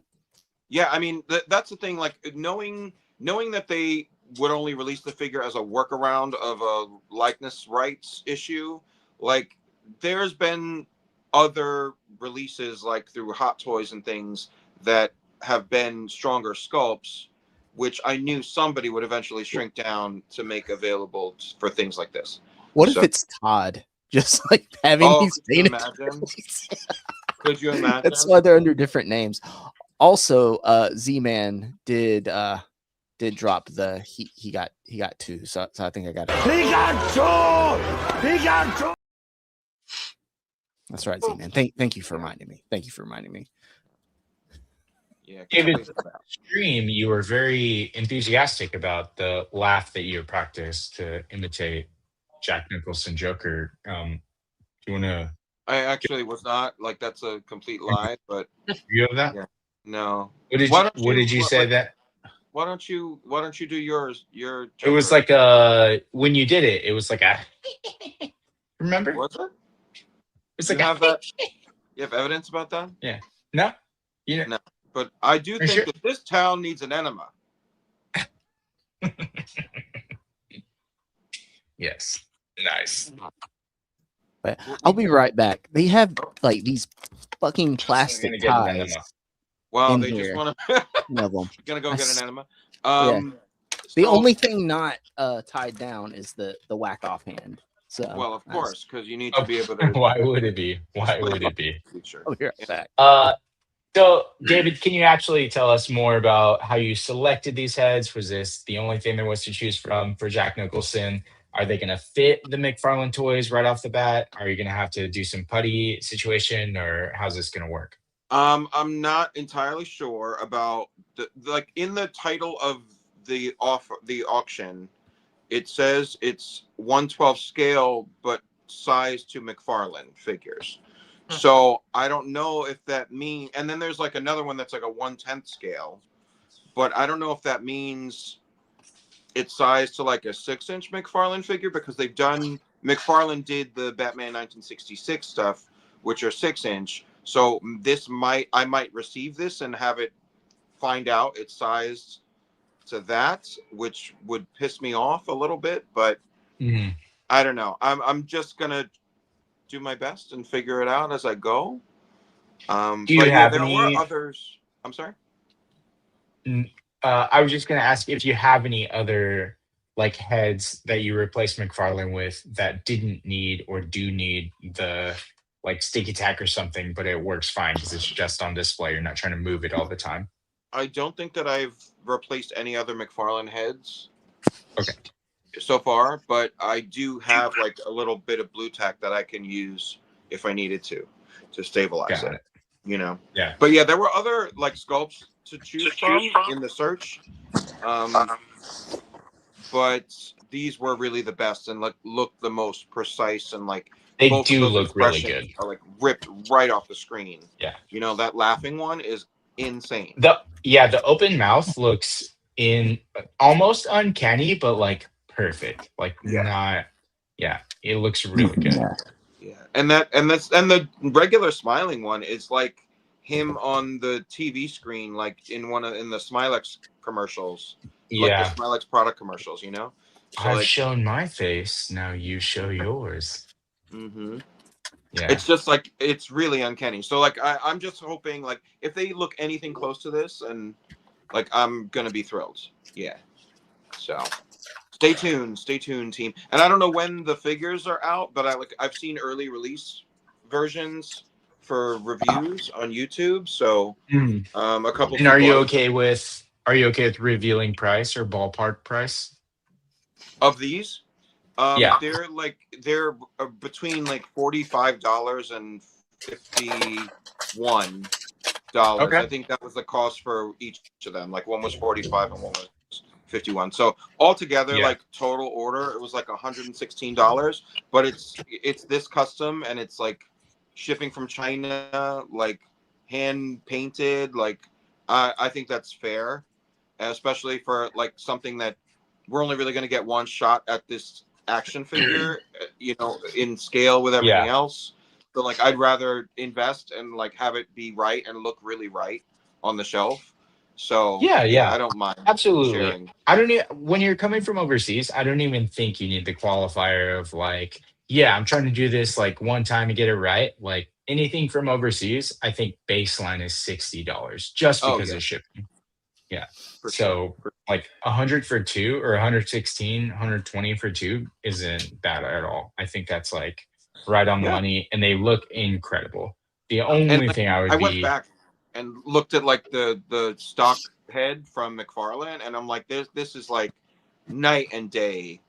Yeah, I mean that's the thing. Like knowing that they would only release the figure as a workaround of a likeness rights issue. Like there's been other releases like through Hot Toys and things that have been stronger sculpts, which I knew somebody would eventually shrink down to make available for things like this. What if it's Todd? Just like having these painted toys? Could you imagine? That's why they're under different names. Also, Z-Man did did drop the he got 2, so I think I got it. He got 2. He got 2. That's right, Z-Man. Thank you for reminding me. Thank you for reminding me. Yeah, David, stream, you were very enthusiastic about the laugh that you practiced to imitate Jack Nicholson Joker. Do you want to? I actually was not like that's a complete lie, but You have that? yeah, no. What did Why you? don't What did you say that? Why don't you do yours? Your It was Joker? like when you did it, it was like a. Remember? Was it? It's You like have that? You have evidence about that? Yeah. No. You know. No. But I do think sure? that this town needs an enema. Yes. Nice. But I'll be right back. They have like these fucking plastic get an ties. enema. Well, in they here. just want to. One of them. Gonna go get an enema. Yeah. The So- only thing not tied down is the whack off hand. So Well, of course, because you need to be able to. Why would it be? Why would it be? I'll be right back. So, David, can you actually tell us more about how you selected these heads? Was this the only thing there was to choose from for Jack Nicholson? Are they going to fit the McFarlane toys right off the bat? Are you going to have to do some putty situation, or how's this going to work? I'm not entirely sure about like in the title of the auction, it says it's 1/12 scale, but size to McFarlane figures. So I don't know if that means, and then there's like another one that's like a 1/10 scale, but I don't know if that means it's sized to like a 6-inch McFarlane figure, because McFarlane did the Batman 1966 stuff, which are 6-inch. So I might receive this and have it find out it's sized to that, which would piss me off a little bit, but I don't know. I'm just gonna do my best and figure it out as I go. Do you have there any? were others. I'm sorry. I was just going to ask if you have any other like heads that you replaced McFarlane with that didn't need or do need the like sticky tack or something, but it works fine because it's just on display. You're not trying to move it all the time. I don't think that I've replaced any other McFarlane heads. Okay. So far, but I do have like a little bit of blue tack that I can use if I needed to stabilize it. You know. Yeah. But yeah, there were other like sculpts to choose from in the search, but these were really the best and look the most precise, and like they both do of those look really good. are like ripped right off the screen. Yeah. You know, that laughing one is insane. The open mouth looks almost uncanny, but like perfect. Like it looks really good. Yeah. And the regular smiling one is like him on the TV screen, like in the Smilex commercials. Like the Smilex product commercials, you know? So I've shown my face, now you show yours. Mm-hmm. Yeah. It's just like it's really uncanny. So like I'm just hoping like if they look anything close to this, and like I'm gonna be thrilled. Yeah. So stay tuned, team. And I don't know when the figures are out, but I've seen early release versions for reviews on YouTube. So a couple. And are you okay with revealing price or ballpark price of these? Yeah, they're between like $45 and $51. Okay. I think that was the cost for each of them. Like one was 45 and one was 51. So altogether, like total order, it was like $116. But it's this custom, and it's like shipping from China, like hand painted. Like I think that's fair, especially for like something that we're only really going to get one shot at this action figure, you know, in scale with everything else. So like I'd rather invest and like have it be right and look really right on the shelf. So I don't mind. Absolutely. Sharing. I don't need, when you're coming from overseas, I don't even think you need the qualifier of like, I'm trying to do this like one time to get it right. Like anything from overseas, I think baseline is $60 just because of shipping. Yeah. So like 100 for 2 or 116, 120 for 2 isn't bad at all. I think that's like right on the money, and they look incredible. The only thing I went back and looked at like the stock head from McFarlane, and I'm like, this is like night and day,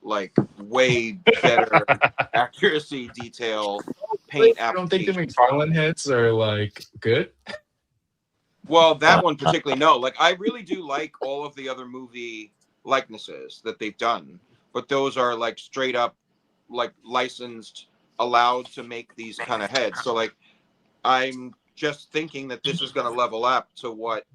like way better accuracy, detail, paint I don't think the application. McFarlane heads are like good. Well, that one particularly, no. Like, I really do like all of the other movie likenesses that they've done, but those are like straight up, like licensed, allowed to make these kind of heads. So like, I'm just thinking that this is going to level up to what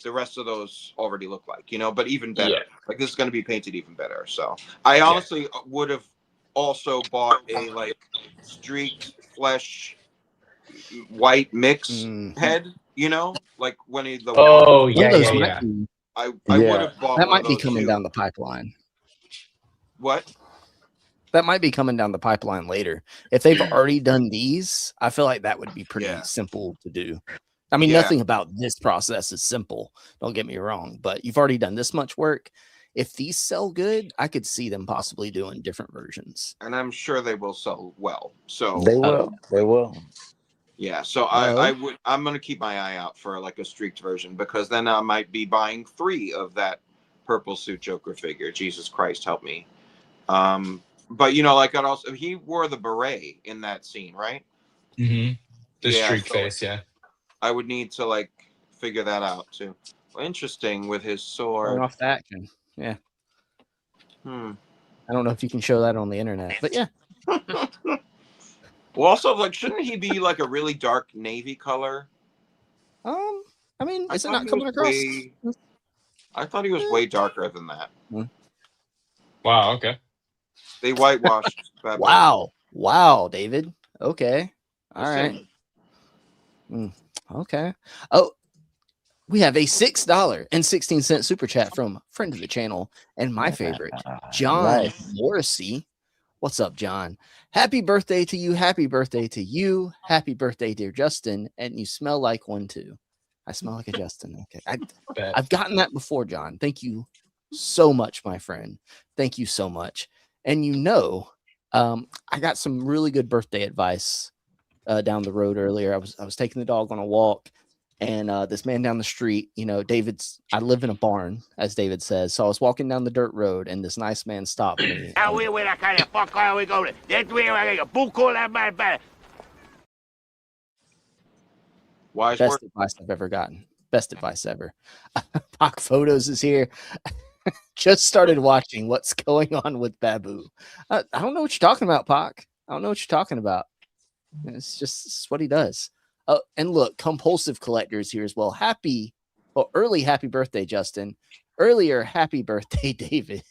the rest of those already look like, but even better. Yeah. Like, this is going to be painted even better. So I honestly would have also bought a like streaked flesh white mix head, like when he the Oh One yeah, of those yeah, might yeah. be, I would have bought that one of might be those coming too. down the pipeline. What? That might be coming down the pipeline later. If they've already done these, I feel like that would be pretty simple to do. I mean, nothing about this process is simple. Don't get me wrong, but you've already done this much work. If these sell good, I could see them possibly doing different versions. And I'm sure they will sell well. So They will. They will. Yeah, so I'm gonna keep my eye out for like a streaked version, because then I might be buying 3 of that purple suit Joker figure. Jesus Christ, help me. But like, I'd also, he wore the beret in that scene, right? Mm-hmm. The streak so face, yeah. I would need to like figure that out too. Well, interesting with his sword. Going off the action, yeah. I don't know if you can show that on the internet, but yeah. Well, also, like, shouldn't he be like a really dark navy color? I mean, is it not coming across? I thought he was way darker than that. Wow. Okay. They whitewashed. Wow, David. Okay. All right. Okay. Oh, we have a $6.16 super chat from friend of the channel and my favorite, John Morrissey. What's up, John? Happy birthday to you. Happy birthday to you. Happy birthday, dear Justin. And you smell like one too. I smell like a Justin. Okay. I've gotten that before, John. Thank you so much, my friend. Thank you so much. And I got some really good birthday advice down the road earlier. I was taking the dog on a walk, and this man down the street, I live in a barn, as David says. So I was walking down the dirt road, and this nice man stopped me. Best advice I've ever gotten. Best advice ever. Pock Photos is here. Just started watching What's Going On with Babu. I don't know what you're talking about, Pock. I don't know what you're talking about. It's what he does. Oh, and look, compulsive collectors here as well. Early happy birthday, Justin. Earlier, happy birthday, David.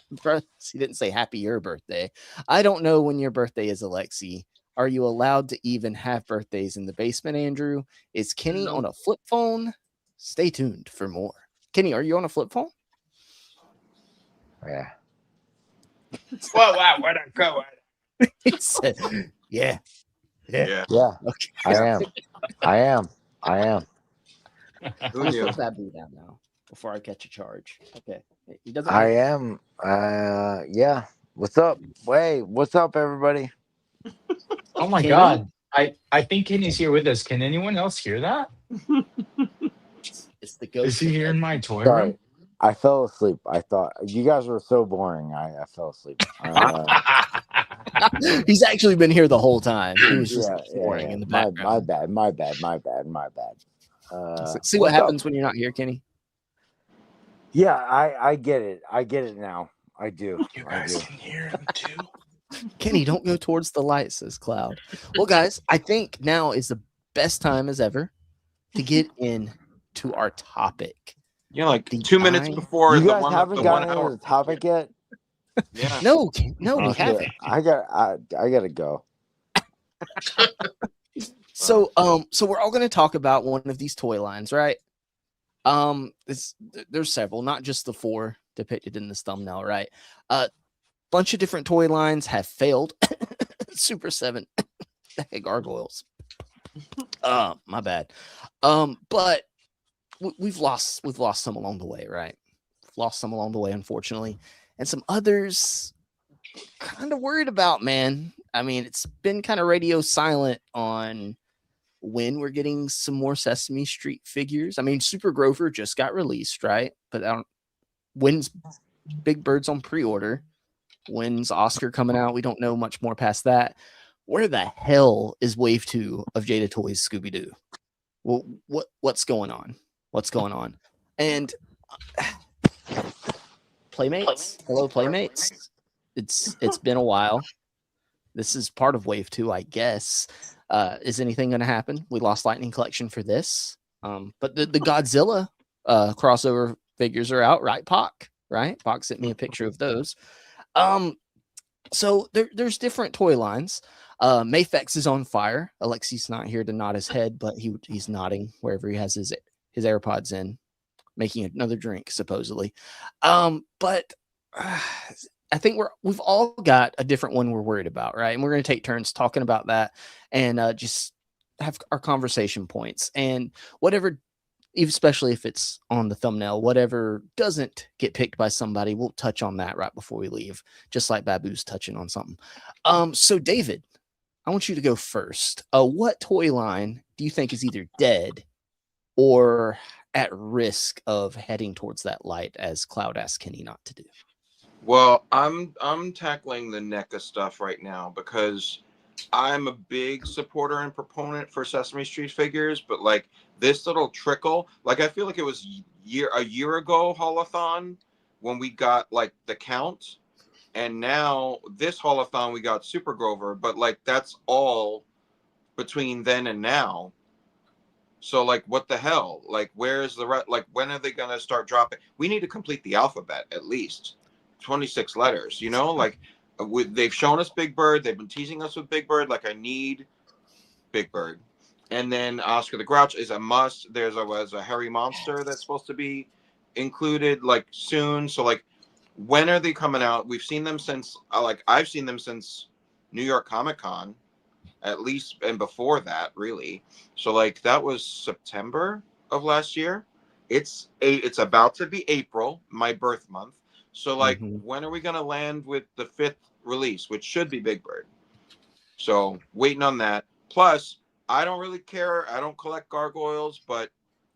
He didn't say happy your birthday. I don't know when your birthday is, Alexi. Are you allowed to even have birthdays in the basement, Andrew? Is Kenny on a flip phone? Stay tuned for more. Kenny, are you on a flip phone? Yeah. Wow, where'd I go? He said, yeah. Okay. I am. Who knew? Put that boot down now before I catch a charge. Okay. He doesn't. I am. Yeah. What's up? What's up, everybody? Oh my God. I think Kenny's here with us. Can anyone else hear that? It's the ghost. Is he here in my toy Sorry. room? I fell asleep. I thought you guys were so boring. I fell asleep. He's actually been here the whole time. He was just boring in the background. My bad. See what happens when you're not here, Kenny? Yeah, I get it. I get it now. I do. You guys can hear him too. Kenny, don't go towards the light, says Cloud. Well, guys, I think now is the best time as ever to get into our topic. Yeah, like 2 minutes before you the guys one. haven't the gotten 1 hour. into the topic yet. Yeah. No, we haven't. I gotta go. So we're all going to talk about one of these toy lines, right? There's several, not just the 4 depicted in this thumbnail, right? Bunch of different toy lines have failed. Super 7, hey, gargoyles. My bad. But we've lost some along the way, right? Lost some along the way, unfortunately, and some others kind of worried about, man. I mean, it's been kind of radio silent on when we're getting some more Sesame Street figures. I mean, Super Grover just got released, right? But when's Big Bird's on pre-order? When's Oscar coming out? We don't know much more past that. Where the hell is Wave 2 of Jada Toys Scooby-Doo? Well, what's going on? What's going on? And Playmates, hello Playmates. It's been a while. This is part of Wave 2, I guess. Is anything going to happen? We lost Lightning Collection for this. But the Godzilla crossover figures are out, right, Pac? Right? Pac sent me a picture of those. So there's different toy lines. Mayfex is on fire. Alexi's not here to nod his head, but he's nodding wherever he has his AirPods in, making another drink, supposedly. But I think we've all got a different one we're worried about, right? And we're going to take turns talking about that and just have our conversation points. And whatever, especially if it's on the thumbnail, whatever doesn't get picked by somebody, we'll touch on that right before we leave, just like Babu's touching on something. So David, I want you to go first. What toy line do you think is either dead or at risk of heading towards that light, as Cloud asked Kenny not to do? Well, I'm tackling the NECA stuff right now because I'm a big supporter and proponent for Sesame Street figures, but like this little trickle, like I feel like it was a year ago Holothon when we got like the count, and now this Holothon we got Super Grover, but like that's all between then and now. So like what the hell? Like where's the like when are they gonna start dropping? We need to complete the alphabet at least. 26 letters, you know, like they've shown us Big Bird, they've been teasing us with Big Bird, like I need Big Bird. And then Oscar the Grouch is a must. There's a hairy monster that's supposed to be included like soon. So like when are they coming out? We've seen them since I've seen them since New York Comic Con at least, and before that really. So like that was September of last year. It's about to be April, my birth month. So, like, when are we going to land with the 5th release, which should be Big Bird? So, waiting on that. Plus, I don't really care. I don't collect gargoyles, but,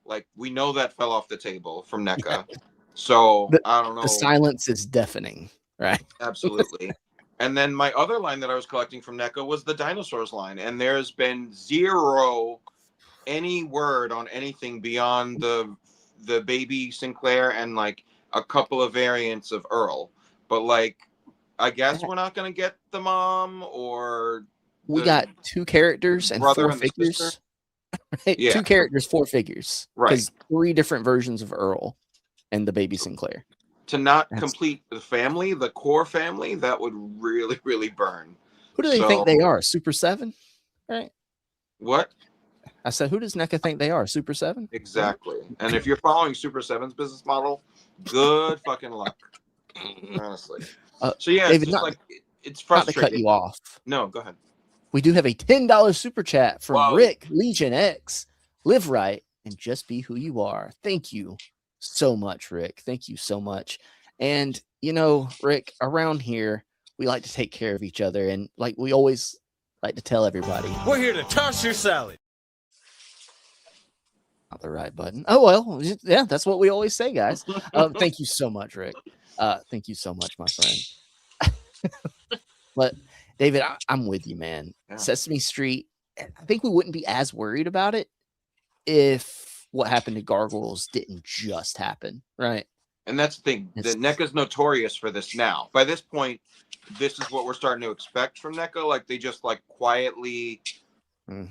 like, we know that fell off the table from NECA. So, I don't know. The silence is deafening, right? Absolutely. And then my other line that I was collecting from NECA was the dinosaurs line. And there's been zero any word on anything beyond the baby Sinclair and, like, a couple of variants of Earl, but like I guess we're not gonna get the mom or we got 2 characters and 4 figures. Right? Yeah. 2 characters, 4 figures. Right. Because 3 different versions of Earl and the baby Sinclair. To not complete the family, the core family, that would really, really burn. Who do they think they are? Super 7? Right? What? I said, who does NECA think they are? Super 7? Exactly. And if you're following Super 7's business model, good fucking luck. Honestly. So yeah, David, it's frustrating. Not to cut you off. No, go ahead. We do have a $10 super chat from Rick Legion X. Live right and just be who you are. Thank you so much, Rick. Thank you so much. And you know, Rick, around here we like to take care of each other, and like we always like to tell everybody, we're here to toss your salad. Not the right button. Oh well, yeah, that's what we always say, guys. Thank you so much, Rick. Thank you so much, my friend. But David, I'm with you, man. Yeah. Sesame Street, I think we wouldn't be as worried about it if what happened to Gargoyles didn't just happen, right? And that's the thing. The NECA's notorious for this now. By this point, this is what we're starting to expect from NECA. Like they just like quietly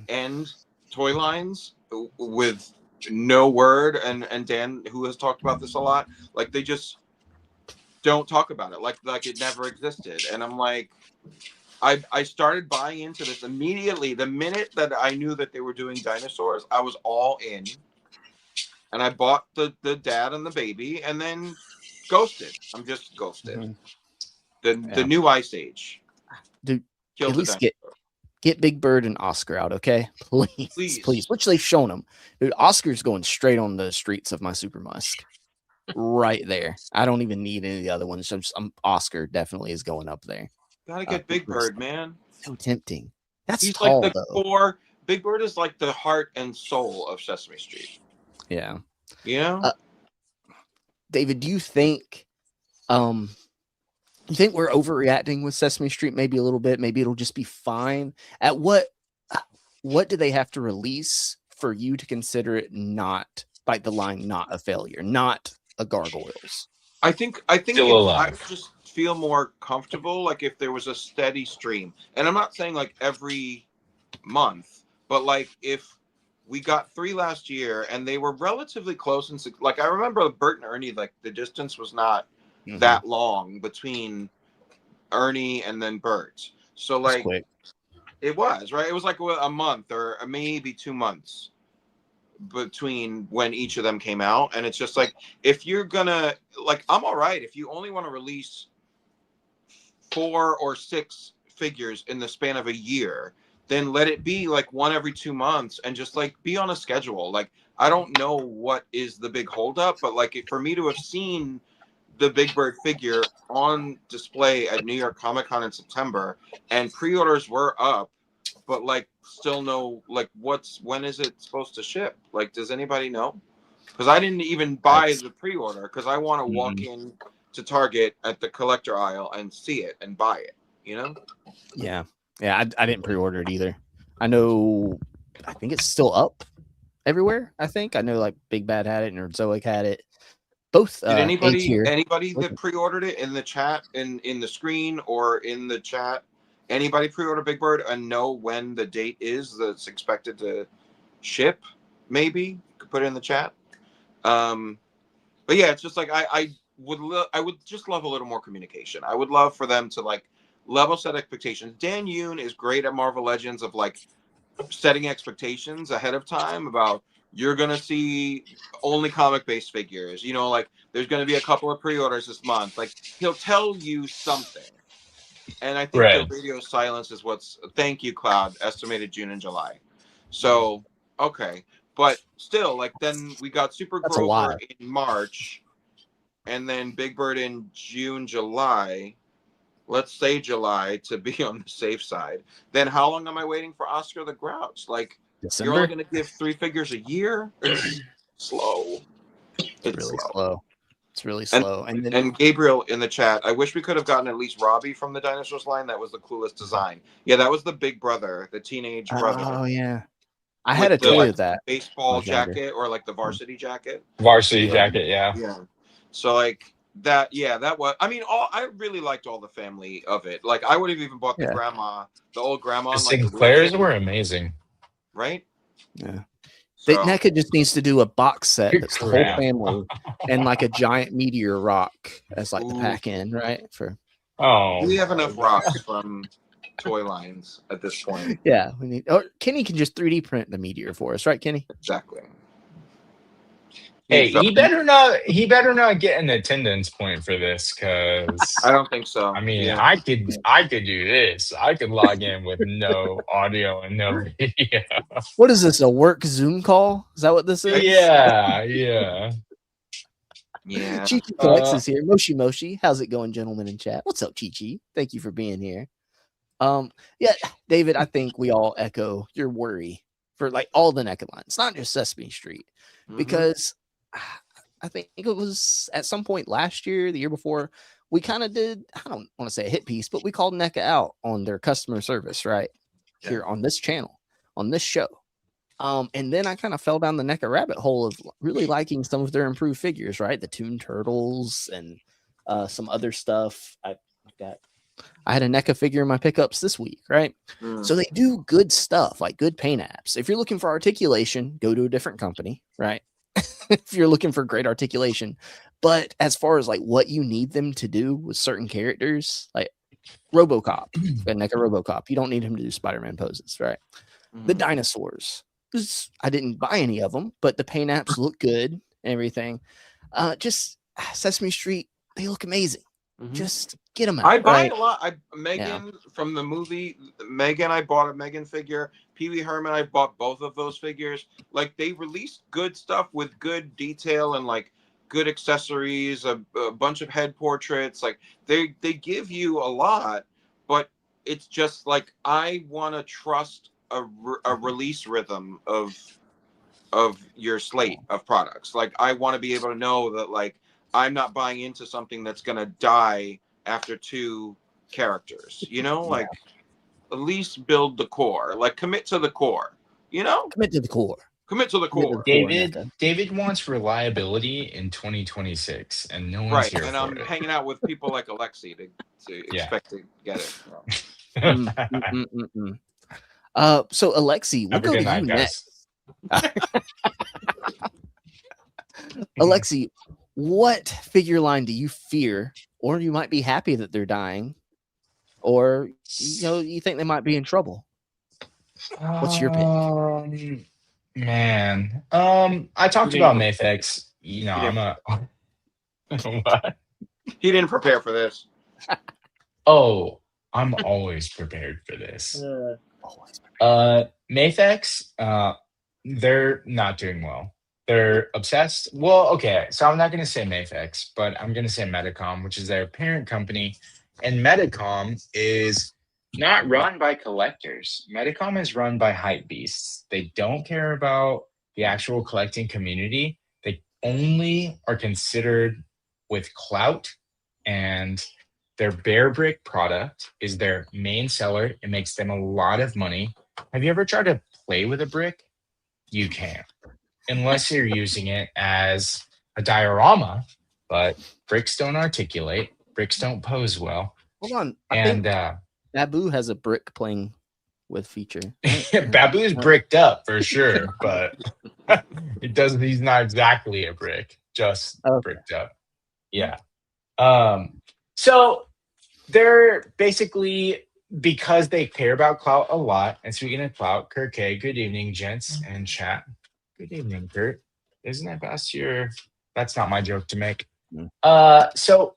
end toy lines with no word, and Dan, who has talked about this a lot, like they just don't talk about it like it never existed. And I'm like, I started buying into this immediately. The minute that I knew that they were doing dinosaurs, I was all in, and I bought the dad and the baby, and then ghosted. I'm just ghosted. The new Ice Age, dude. At least get Big Bird and Oscar out, okay? Please. Which they've shown them. Dude, Oscar's going straight on the streets of my Super Musk. Right there. I don't even need any of the other ones. Oscar definitely is going up there. Gotta get Big Bird, man. So tempting. He's tall, like the though. core Big Bird is like the heart and soul of Sesame Street. Yeah. You know? David, do you think we're overreacting with Sesame Street maybe a little bit? Maybe it'll just be fine. At what do they have to release for you to consider it not, bite the line, not a failure, not a Gargoyles? I think Still I alive. would just feel more comfortable like if there was a steady stream. And I'm not saying like every month, but like if we got 3 last year and they were relatively close, and like I remember Bert and Ernie, like the distance was not that long between Ernie and then Bert. So That's like quick. it was, right? It was like a month or maybe 2 months between when each of them came out. And it's just like, if you're gonna, like, I'm all right if you only want to release 4 or 6 figures in the span of a year, then let it be like one every 2 months and just like be on a schedule. Like, I don't know what is the big holdup, but like for me to have seen the Big Bird figure on display at New York Comic Con in September, and pre-orders were up, but like still no, like when is it supposed to ship? Like, does anybody know? Because I didn't even buy the pre-order because I want to walk in to Target at the collector aisle and see it and buy it, you know? Yeah. I didn't pre-order it either. I think it's still up everywhere. I know like Big Bad had it and Zoic had it. Both Did anybody A-tier. that pre-ordered it in the chat, in the screen or in the chat, anybody pre-order Big Bird and know when the date is that's expected to ship? Maybe you could put it in the chat. But yeah, it's just like I would just love a little more communication. I would love for them to like level set expectations. Dan Yoon is great at Marvel Legends of like setting expectations ahead of time about you're gonna see only comic-based figures. You know, like there's gonna be a couple of pre-orders this month. Like he'll tell you something. And I think the radio silence is what's, thank you, Cloud, estimated June and July. So, okay. But still, like then we got Super That's a Grover lot. in March and then Big Bird in June, July. Let's say July to be on the safe side. Then how long am I waiting for Oscar the Grouch? Like December? you're only going to give 3 figures a year? It's slow. It's really slow. slow. It's really slow. And Gabriel in the chat, I wish we could have gotten at least Robbie from the Dinosaurs line. That was the coolest design. Yeah, that was the big brother, the teenage brother. Oh yeah, I had a toy of that. Baseball jacket or like the varsity jacket. Varsity jacket, yeah. Yeah. So like that, yeah, that was. I mean, I really liked all the family of it. Like I would have even bought the grandma, the old grandma. The in, like, Sinclairs the were amazing. right? Yeah. So. NECA just needs to do a box set that's the whole family and like a giant meteor rock as like the pack in, right? We have enough rocks from toy lines at this point. Yeah, we need. Or Kenny can just 3D print the meteor for us, right, Kenny? Exactly. Hey, he better not get an attendance point for this, because I don't think so. I mean, I could do this. I could log in with no audio and no video. What is this? A work Zoom call? Is that what this is? Yeah. Chi Collects is here. Moshi, how's it going, gentlemen in chat? What's up, Chi? Thank you for being here. Yeah, David, I think we all echo your worry for like all the NECA lines, not just Sesame Street, because I think it was at some point last year, the year before, we kind of did, I don't want to say a hit piece, but we called NECA out on their customer service, right? Yeah. Here on this channel, on this show. And then I kind of fell down the NECA rabbit hole of really liking some of their improved figures, right? The Toon Turtles and some other stuff. I had a NECA figure in my pickups this week, right? So they do good stuff, like good paint apps. If you're looking for articulation, go to a different company, right? If you're looking for great articulation. But as far as like what you need them to do with certain characters, like RoboCop, NECA RoboCop, you don't need him to do Spider-Man poses, right? The dinosaurs. I didn't buy any of them, but the paint apps look good and everything. Just Sesame Street, they look amazing. Just get them out. I buy a lot. Megan from the movie Megan, I bought a Megan figure. Pee Wee Herman, I bought both of those figures. Like they released good stuff with good detail and like good accessories, a bunch of head portraits. Like they give you a lot, but it's just like I want to trust a release rhythm of your slate of products. Like I want to be able to know that like I'm not buying into something that's gonna die after 2 characters. You know, like at least build the core. Like commit to the core. You know, Commit to the core. commit to the core. David wants reliability in 2026, and no one's Right, here and for I'm it. hanging out with people like Alexi to expect to get it. So Alexi, we'll Have a go good to night, you guys. next. Alexi, what figure line do you fear, or you might be happy that they're dying, or you think they might be in trouble? What's your pick? Man, I talked about Mayfex. You know, I'm a what? He didn't prepare for this. Oh, I'm always prepared for this. Mayfex, they're not doing well. They're obsessed. Well, okay, so I'm not going to say Mayfex, but I'm going to say Medicom, which is their parent company. And Medicom is not run by collectors. Medicom is run by hype beasts. They don't care about the actual collecting community. They only are considered with clout, and their Bear Brick product is their main seller. It makes them a lot of money. Have you ever tried to play with a brick? You can't, unless you're using it as a diorama, but bricks don't articulate, bricks don't pose well. Hold on. I And think Babu has a brick playing with feature. Babu's bricked up for sure, but he's not exactly a brick, just bricked up. Yeah. So they're basically, because they care about clout a lot. And speaking of clout, Kurt K, good evening, gents and chat. Good evening, Kurt. Isn't that past your? That's not my joke to make. So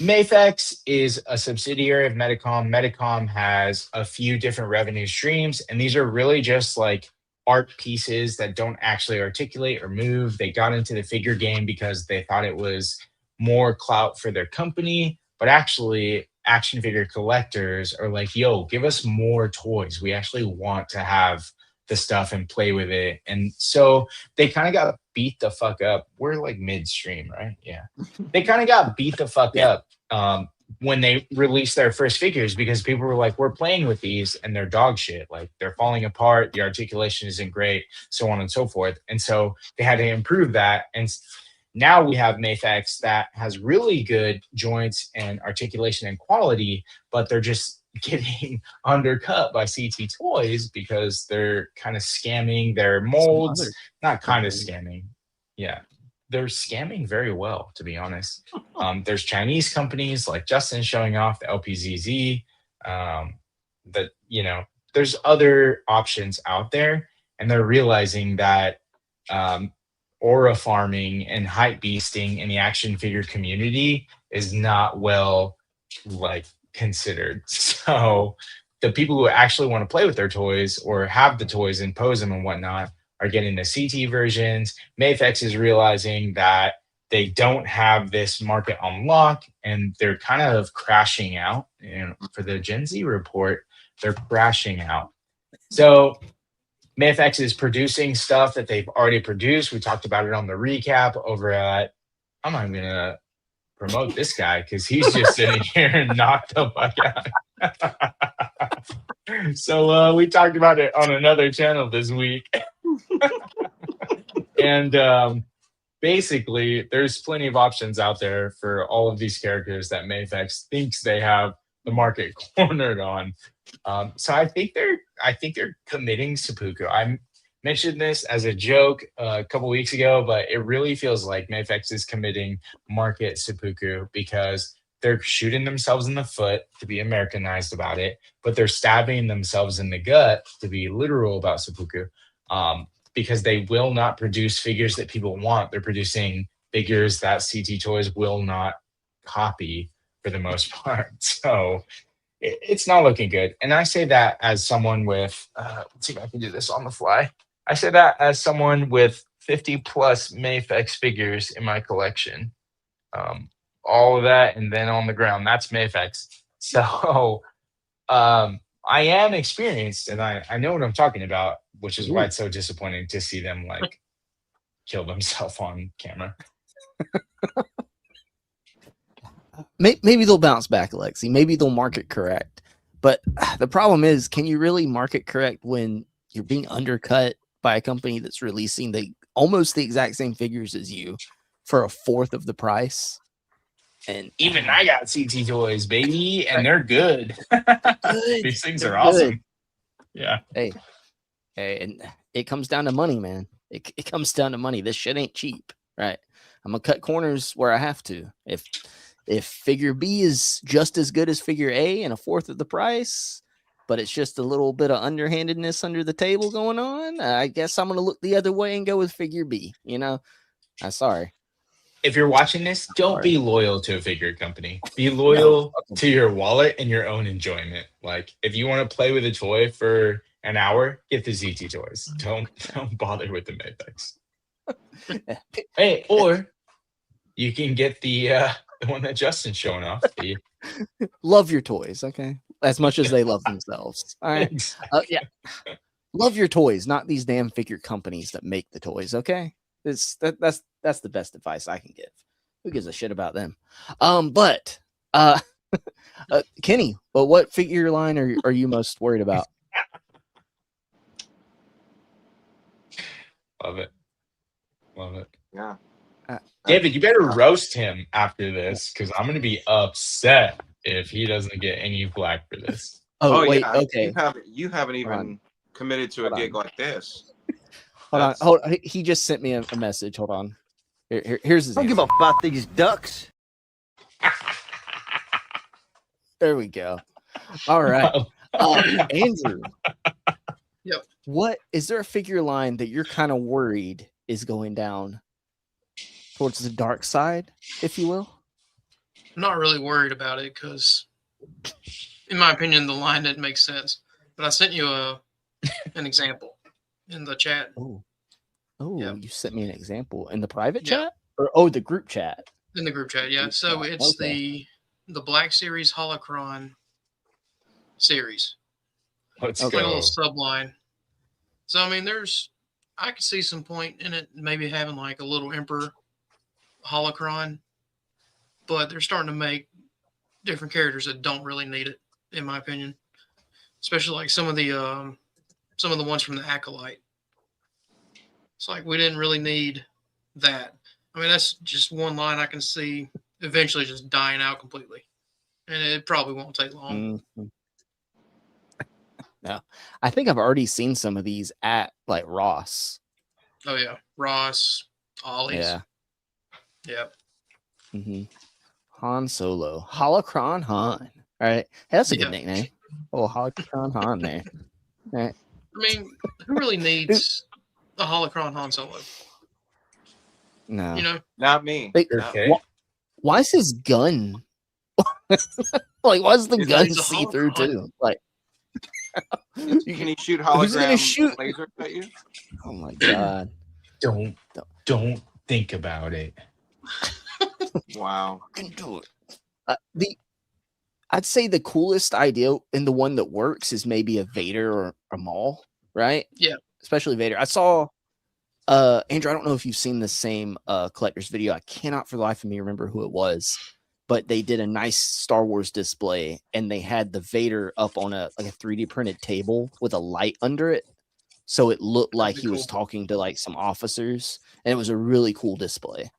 Mayfex is a subsidiary of Medicom. Medicom has a few different revenue streams, and these are really just like art pieces that don't actually articulate or move. They got into the figure game because they thought it was more clout for their company, but actually action figure collectors are like, yo, give us more toys. We actually want to have the stuff and play with it. And so they kind of got beat the fuck up. We're like midstream, right? Yeah. They kind of got beat the fuck up when they released their first figures, because people were like, we're playing with these and they're dog shit. Like they're falling apart. The articulation isn't great, so on and so forth. And so they had to improve that. And now we have Mayfex that has really good joints and articulation and quality, but they're just getting undercut by CT Toys because they're kind of scamming their molds. Not kind of scamming. Yeah. They're scamming very well, to be honest. There's Chinese companies like Justin showing off the LPZZ. That, there's other options out there, and they're realizing that aura farming and hype beasting in the action figure community is not well considered. So the people who actually want to play with their toys or have the toys and pose them and whatnot are getting the CT versions. Mayfex is realizing that they don't have this market on lock, and they're kind of crashing out. For the Gen Z report, they're crashing out. So Mayfex is producing stuff that they've already produced. We talked about it on the recap over at, I'm not going to promote this guy because he's just sitting here and knocked the fuck out. So we talked about it on another channel this week. And basically, there's plenty of options out there for all of these characters that Mayfex thinks they have the market cornered on. So I think they're committing seppuku. I mentioned this as a joke a couple weeks ago, but it really feels like Mayfex is committing market seppuku because they're shooting themselves in the foot to be Americanized about it, but they're stabbing themselves in the gut to be literal about seppuku. Because they will not produce figures that people want. They're producing figures that CT Toys will not copy for the most part. So it's not looking good. And I say that as someone with, let's see if I can do this on the fly. I say that as someone with 50 plus Mayfex figures in my collection. All of that and then on the ground, that's Mayfex. So I I am experienced and I know what I'm talking about, which is why Ooh. it's so disappointing to see them like kill themselves on camera. Maybe they'll bounce back, Alexi. Maybe they'll market correct. But the problem is, can you really market correct when you're being undercut by a company that's releasing almost the exact same figures as you for a fourth of the price? And Even I got CT toys, baby, and they're good. good. These things They're are awesome. good. Yeah. Hey, and it comes down to money, man. It comes down to money. This shit ain't cheap, right? I'm gonna cut corners where I have to. If figure B is just as good as figure A and a fourth of the price, but it's just a little bit of underhandedness under the table going on, I guess I'm gonna look the other way and go with figure B. I'm sorry. If you're watching this, don't be loyal to a figure company. Be loyal to your wallet and your own enjoyment. Like, if you want to play with a toy for an hour, get the ZT toys. Don't bother with the Maypex. Hey, or you can get the one that Justin's showing off. Love your toys, okay? As much as they love themselves. All right. Yeah. Love your toys, not these damn figure companies that make the toys, okay? That's the best advice I can give. Who gives a shit about them? But Kenny, what figure line are you most worried about? Love it. Yeah. David, you better roast him after this because I'm going to be upset if he doesn't get any flack for this. Oh wait, yeah. okay. You haven't even committed to a gig like this. Hold on. He just sent me a message. Hold on. Here's his. Don't give a fuck about these ducks. There we go. All right, Andrew. Yep. What is there a figure line that you're kind of worried is going down towards the dark side, if you will? I'm not really worried about it because, in my opinion, the line didn't make sense. But I sent you an example in the chat. Oh, yeah. You sent me an example in the private chat, or the group chat? In the group chat, yeah. So it's the Black Series Holocron series. Let's Like a go. little subline. So I mean, I could see some point in it, maybe having like a little Emperor Holocron, but they're starting to make different characters that don't really need it, in my opinion. Especially like some of the ones from the Acolyte. It's like we didn't really need that. I mean, that's just one line I can see eventually just dying out completely, and it probably won't take long. Mm-hmm. No, I think I've already seen some of these at like Ross. Oh yeah, Ross, Ollie's. Yeah. Yep. Mm-hmm. Han Solo, Holocron Han. All right, hey, that's a good nickname. Oh, Holocron Han there. All right. I mean, who really needs a Holocron Han Solo? No, not me. Why is his gun? Like, why is the gun He's a see through too? Like, can he shoot who's gonna hologram shoot lasers at you? Oh my god! Don't think about it. Wow. Can do it. I'd say the coolest idea and the one that works is maybe a Vader or a Maul, right? Yeah. Especially Vader. I saw Andrew, I don't know if you've seen the same collector's video. I cannot for the life of me remember who it was, but they did a nice Star Wars display and they had the Vader up on a 3D printed table with a light under it. So it looked like he was talking to like some officers, and it was a really cool display.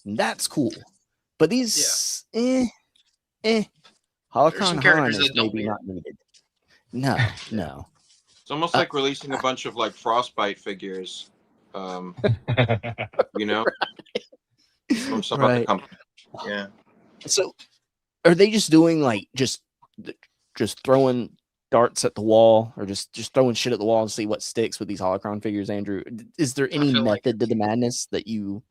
And that's cool. But these Holocron Han is maybe not needed. No. It's almost like releasing a bunch of like Frostbite figures. You know? From some other company. Yeah. So are they just doing like just throwing darts at the wall, or just throwing shit at the wall and see what sticks with these Holocron figures, Andrew? Is there any method to the madness that you...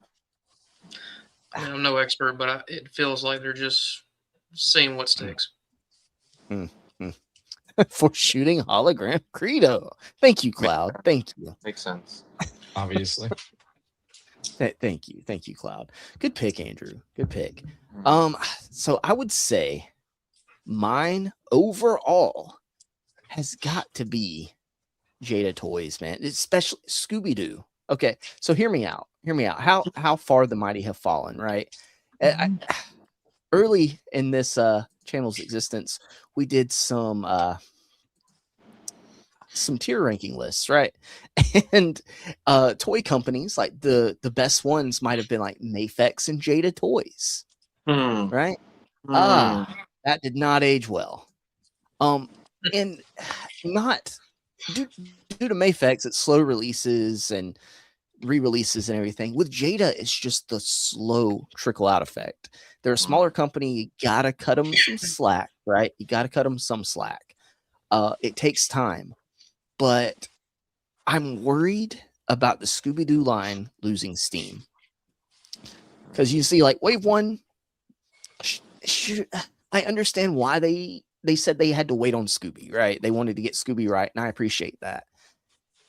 I mean, I'm no expert, but it feels like they're just seeing what sticks. For shooting hologram Credo. Thank you, Cloud. Thank you. Makes sense. Obviously. Thank you, Cloud. Good pick, Andrew. Good pick. So I would say mine overall has got to be Jada Toys, man. Especially Scooby-Doo. Okay, so hear me out. Hear me out. How far the mighty have fallen, right? Early in this channel's existence, we did some tier ranking lists, right? And toy companies, like the best ones might have been like Mafex and Jada Toys, right? That did not age well. And not due to Mafex, it's slow releases and re-releases and everything. With Jada, it's just the slow trickle out effect. They're a smaller company. You gotta cut them some slack, right? You gotta cut them some slack. It takes time, but I'm worried about the Scooby-Doo line losing steam, because you see, like Wave 1, I understand why they said they had to wait on Scooby, right? They wanted to get Scooby right, and I appreciate that.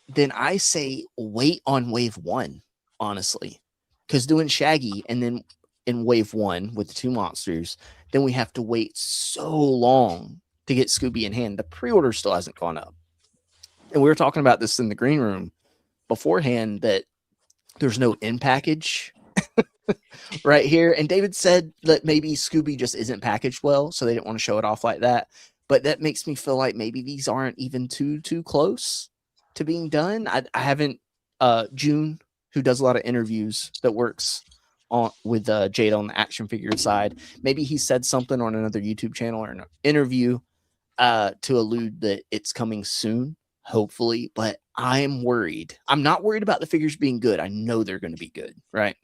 Then I say wait on Wave 1, honestly, because doing Shaggy and then in Wave 1 with the 2 monsters, then we have to wait so long to get Scooby in hand. The pre-order still hasn't gone up. And we were talking about this in the green room beforehand, that there's no in package right here. And David said that maybe Scooby just isn't packaged well, so they didn't want to show it off like that. But that makes me feel like maybe these aren't even too close to being done. I haven't June, who does a lot of interviews, that works on with Jada on the action figure side. Maybe he said something on another YouTube channel or an interview to allude that it's coming soon, hopefully. But I'm worried. I'm not worried about the figures being good. I know they're going to be good, right?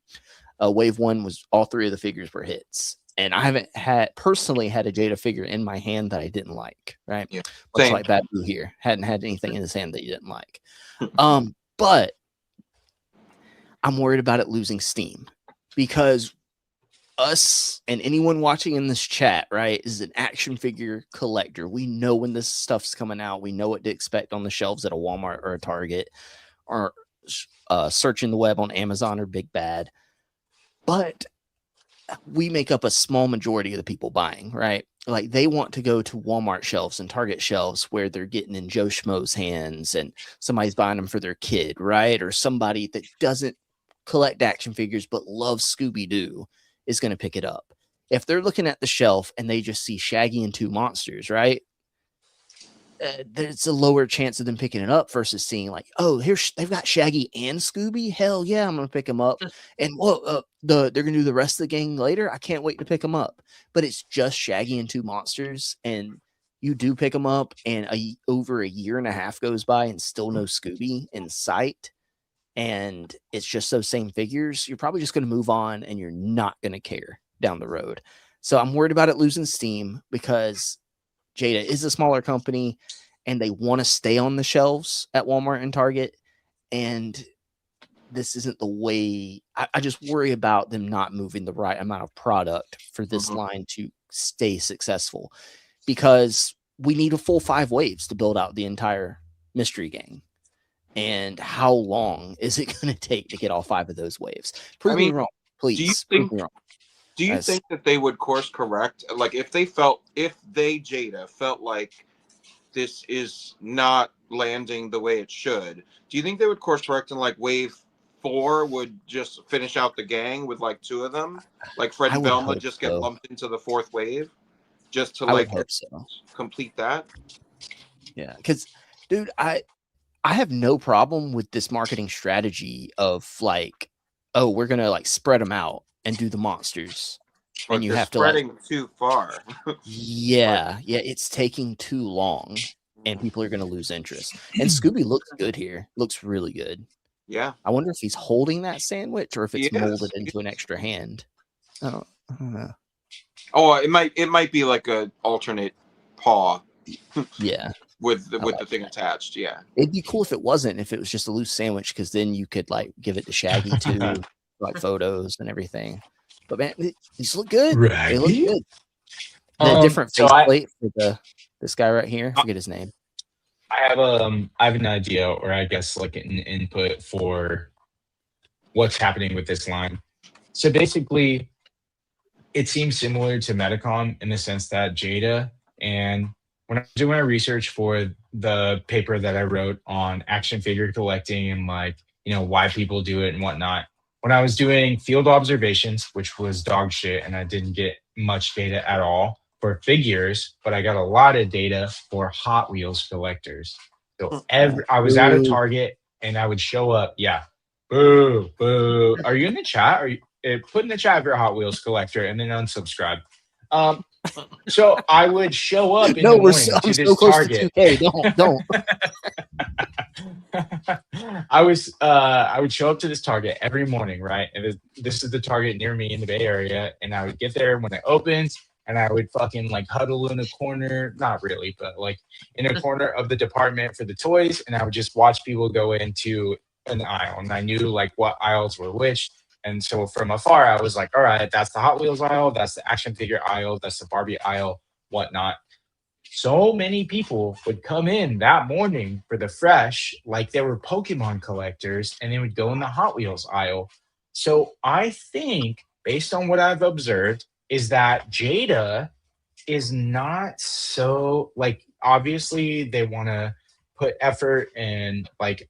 Wave 1 was all 3 of the figures were hits. And I haven't personally had a Jada figure in my hand that I didn't like, right? Yeah, much like Babu here. Hadn't had anything in his hand that you didn't like. But I'm worried about it losing steam, because us and anyone watching in this chat, right, is an action figure collector. We know when this stuff's coming out. We know what to expect on the shelves at a Walmart or a Target, or searching the web on Amazon or Big Bad. But we make up a small majority of the people buying, right? Like, they want to go to Walmart shelves and Target shelves where they're getting in Joe Schmo's hands and somebody's buying them for their kid, right? Or somebody that doesn't collect action figures but loves Scooby-Doo is going to pick it up. If they're looking at the shelf and they just see Shaggy and 2 monsters, right? There's a lower chance of them picking it up versus seeing like, oh, here's they've got Shaggy and Scooby. Hell yeah, I'm gonna pick them up. And they're gonna do the rest of the gang later. I can't wait to pick them up. But it's just Shaggy and 2 monsters, and you do pick them up, and over a year and a half goes by and still no Scooby in sight, and it's just those same figures. You're probably just gonna move on, and you're not gonna care down the road. So I'm worried about it losing steam, because Jada is a smaller company and they want to stay on the shelves at Walmart and Target. And this isn't the way. I just worry about them not moving the right amount of product for this line to stay successful, because we need a full 5 waves to build out the entire mystery gang. And how long is it going to take to get all 5 of those waves? Prove me wrong, please. Prove me wrong. Do you think that they would course correct? Like, if they Jada felt like this is not landing the way it should, do you think they would course correct and like Wave 4 would just finish out the gang with like 2 of them? Like Fred and Velma just get lumped into the 4th wave just to like complete that? Yeah, because dude, I have no problem with this marketing strategy of like, oh, we're gonna like spread them out and do the monsters, but and you have to spreading too far. yeah, it's taking too long, and people are going to lose interest. And Scooby looks good here, looks really good. Yeah, I wonder if he's holding that sandwich or if it's molded into an extra hand. I don't know. Oh, it might be like a alternate paw. Yeah, with the thing attached. Yeah, it'd be cool if it wasn't. If it was just a loose sandwich, because then you could like give it to Shaggy too. Like photos and everything. But man, these look good. They look good. The different faceplate for this guy right here. I forget his name. I have an idea, or I guess like an input for what's happening with this line. So basically, it seems similar to Metacom in the sense that Jada, and when I'm doing my research for the paper that I wrote on action figure collecting and like, why people do it and whatnot. When I was doing field observations, which was dog shit, and I didn't get much data at all for figures, but I got a lot of data for Hot Wheels collectors. So I was at a Target and I would show up. Yeah. Boo, boo. Are you in the chat? Are you put in the chat if you're a Hot Wheels collector and then unsubscribe. So I would show up in the morning to this Target. To 2K. Don't. I would show up to this Target every morning, right? And this is the Target near me in the Bay Area, and I would get there when it opens, and I would fucking like huddle in a corner, not really, but like in a corner of the department for the toys, and I would just watch people go into an aisle, and I knew like what aisles were which. And so from afar, I was like, all right, that's the Hot Wheels aisle, that's the action figure aisle, that's the Barbie aisle, whatnot. So many people would come in that morning for the fresh, like they were Pokemon collectors, and they would go in the Hot Wheels aisle. So I think, based on what I've observed, is that Jada is not so, like, obviously they want to put effort and like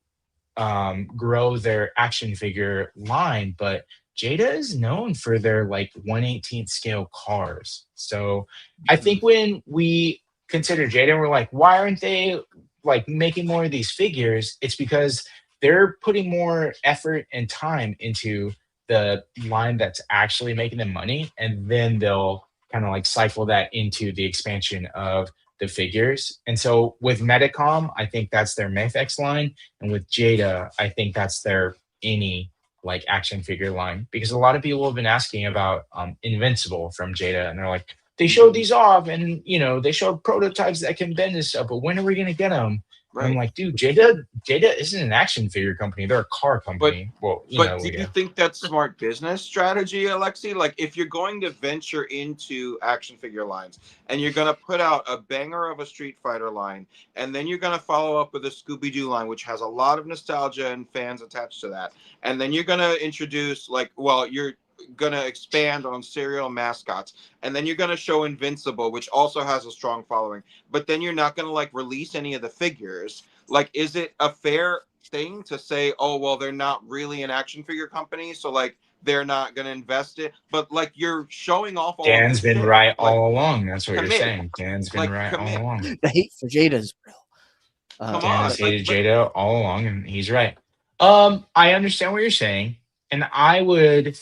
grow their action figure line, but Jada is known for their like 1/18th scale cars. So I think when we consider Jada, we're like, why aren't they like making more of these figures? It's because they're putting more effort and time into the line that's actually making them money, and then they'll kind of like cycle that into the expansion of the figures. And so with Metacom, I think that's their Mayfex line, and with Jada, I think that's their any like action figure line, because a lot of people have been asking about Invincible from Jada, and they're like, they showed these off, and they showed prototypes that can bend and stuff, but when are we gonna get them? Right. I'm like, dude, Jada isn't an action figure company; they're a car company. Do you think that's smart business strategy, Alexi? Like, if you're going to venture into action figure lines and you're going to put out a banger of a Street Fighter line, and then you're going to follow up with a Scooby-Doo line, which has a lot of nostalgia and fans attached to that, and then you're going to introduce you're going to expand on serial mascots, and then you're going to show Invincible, which also has a strong following, but then you're not going to like release any of the figures. Like, is it a fair thing to say, oh well, they're not really an action figure company, so like they're not going to invest it, but like you're showing off all Dan's been right like, all along. That's what you're saying. Dan's been right all along. The hate for Jada is real. Dan hated Jada all along, and he's right. I understand what you're saying, and I would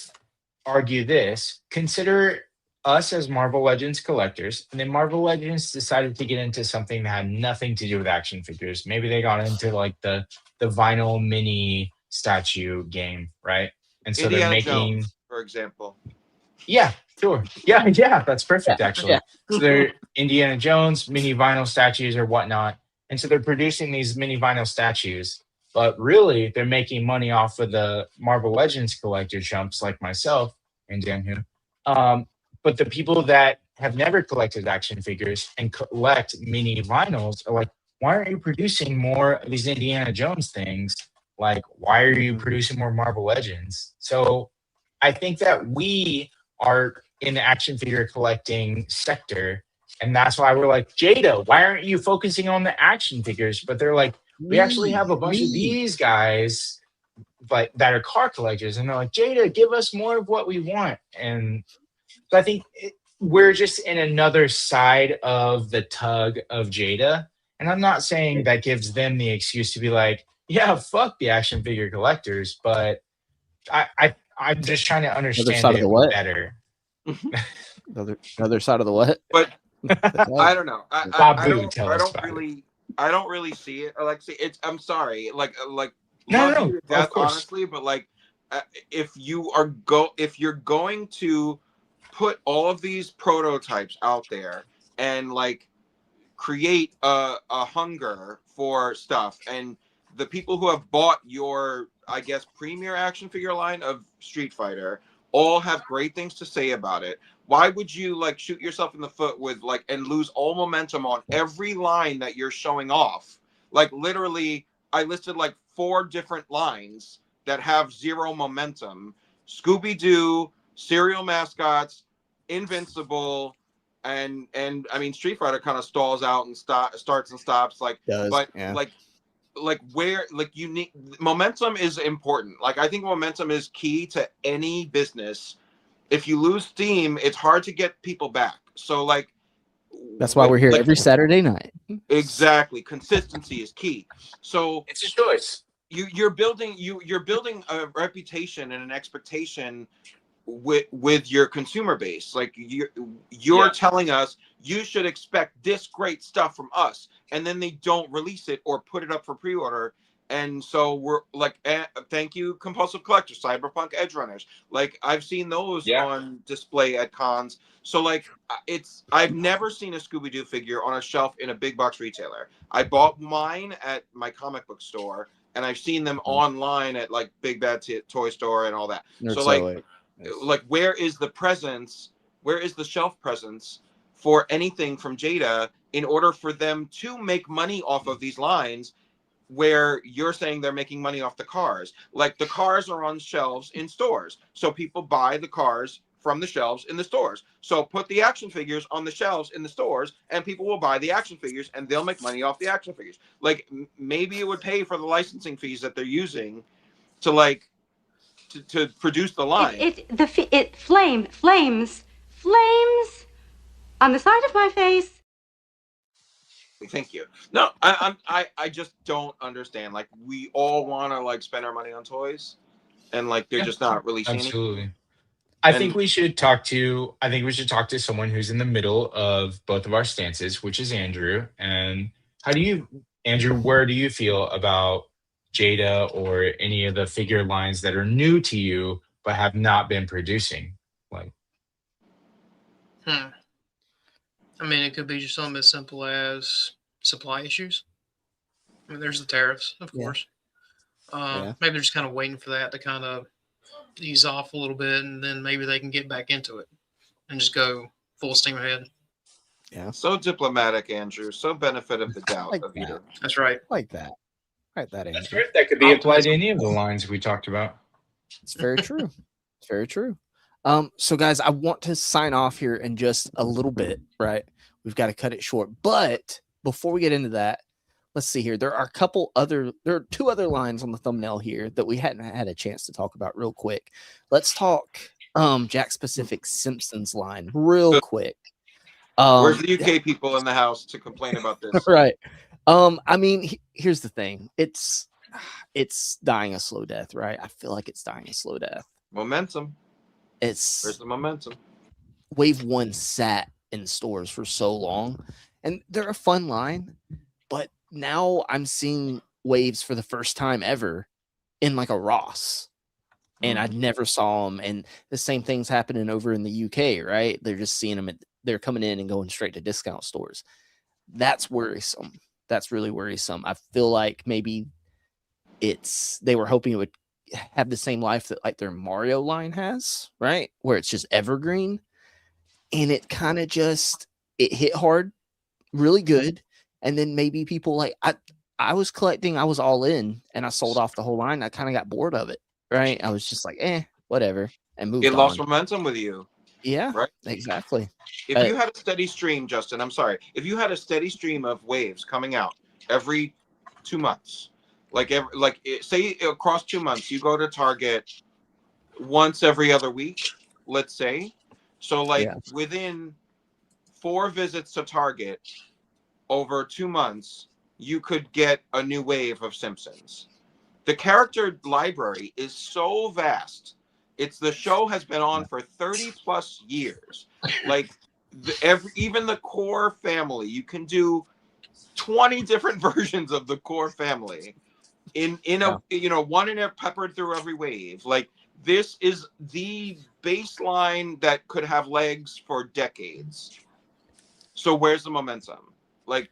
argue this: consider us as Marvel Legends collectors, and then Marvel Legends decided to get into something that had nothing to do with action figures. Maybe they got into like the vinyl mini statue game, right? And so Indiana they're making Jones, for example. Yeah, sure. Yeah, that's perfect, actually. Yeah. So they're Indiana Jones, mini vinyl statues or whatnot. And so they're producing these mini vinyl statues, but really they're making money off of the Marvel Legends collector chumps like myself and Dan Hu. But the people that have never collected action figures and collect mini vinyls are like, why aren't you producing more of these Indiana Jones things? Like, why are you producing more Marvel Legends? So I think that we are in the action figure collecting sector, and that's why we're like, Jada, why aren't you focusing on the action figures? But they're like, we actually have a bunch of these guys but that are car collectors, and they're like, Jada, give us more of what we want. And so I think we're just in another side of the tug of Jada, and I'm not saying that gives them the excuse to be like, yeah, fuck the action figure collectors, but I'm just trying to understand it better. Another side of the what? But I don't know. I don't really see it, Alexi. I'm sorry. No, death, honestly, but like, if you're going to put all of these prototypes out there and like create a hunger for stuff, and the people who have bought your, I guess, premier action figure line of Street Fighter all have great things to say about it, why would you like shoot yourself in the foot with like and lose all momentum on every line that you're showing off? Like, literally, I listed like 4 different lines that have 0 momentum: Scooby-Doo, cereal mascots, Invincible, and I mean Street Fighter kind of stalls out and starts and stops but where you need momentum is important. Like I think momentum is key to any business. If you lose steam, it's hard to get people back. So like that's why we're here every Saturday night. Exactly, consistency is key. So it's a choice. You're building a reputation and an expectation with your consumer base. Like you're telling us you should expect this great stuff from us, and then they don't release it or put it up for pre-order, and so we're like, thank you, compulsive collectors, Cyberpunk Edge Runners. Like I've seen those on display at cons. So like I've never seen a Scooby-Doo figure on a shelf in a big box retailer. I bought mine at my comic book store, and I've seen them online at like Big Bad Toy Store and all that. So like where is the presence? Where is the shelf presence for anything from Jada in order for them to make money off of these lines? Where you're saying they're making money off the cars, like the cars are on shelves in stores, so people buy the cars from the shelves in the stores. So put the action figures on the shelves in the stores, and people will buy the action figures, and they'll make money off the action figures. Like maybe it would pay for the licensing fees that they're using to like to produce the line. It flames on the side of my face. Thank you. No, I just don't understand. Like we all want to like spend our money on toys, and like they're just not releasing. Absolutely. I think we should talk to someone who's in the middle of both of our stances, which is Andrew. And Andrew, where do you feel about Jada or any of the figure lines that are new to you but have not been producing? Like, I mean, it could be just something as simple as supply issues. I mean, there's the tariffs, of course. Maybe they're just kind of waiting for that to kind of ease off a little bit, and then maybe they can get back into it and just go full steam ahead. Yeah. So diplomatic, Andrew. So benefit of the doubt like of you. That's right. Like that. Right, that Andrew. That's right. That could be applied to any of the lines we talked about. It's very true. It's very true. So guys, I want to sign off here in just a little bit, right? We've got to cut it short. But before we get into that, let's see here. There are two other lines on the thumbnail here that we hadn't had a chance to talk about real quick. Let's talk Jack Pacific Simpsons line real quick. Where's the UK people in the house to complain about this? Right. I mean, here's the thing. It's dying a slow death, right? I feel like it's dying a slow death. Momentum. Where's the momentum? Wave 1 sat in stores for so long, and they're a fun line, but now I'm seeing waves for the first time ever in like a Ross, and I never saw them. And the same thing's happening over in the UK, right? They're just seeing them. They're coming in and going straight to discount stores. That's worrisome. That's really worrisome. I feel like maybe they were hoping it would have the same life that like their Mario line has, right? Where it's just evergreen, and it kind of it hit hard, really good. And then maybe people like, I was collecting, I was all in, and I sold off the whole line. I kind of got bored of it, right? I was just like, whatever, and moved on. It lost momentum with you. Yeah, right. Exactly. If you had a steady stream, Justin, I'm sorry. If you had a steady stream of waves coming out every 2 months, say across 2 months, you go to Target once every other week, let's say. So within 4 visits to Target over 2 months, you could get a new wave of Simpsons. The character library is so vast. The show has been on for 30 plus years. Like even the core family, you can do 20 different versions of the core family in one in a peppered through every wave. Like this is the baseline that could have legs for decades. So where's the momentum? Like,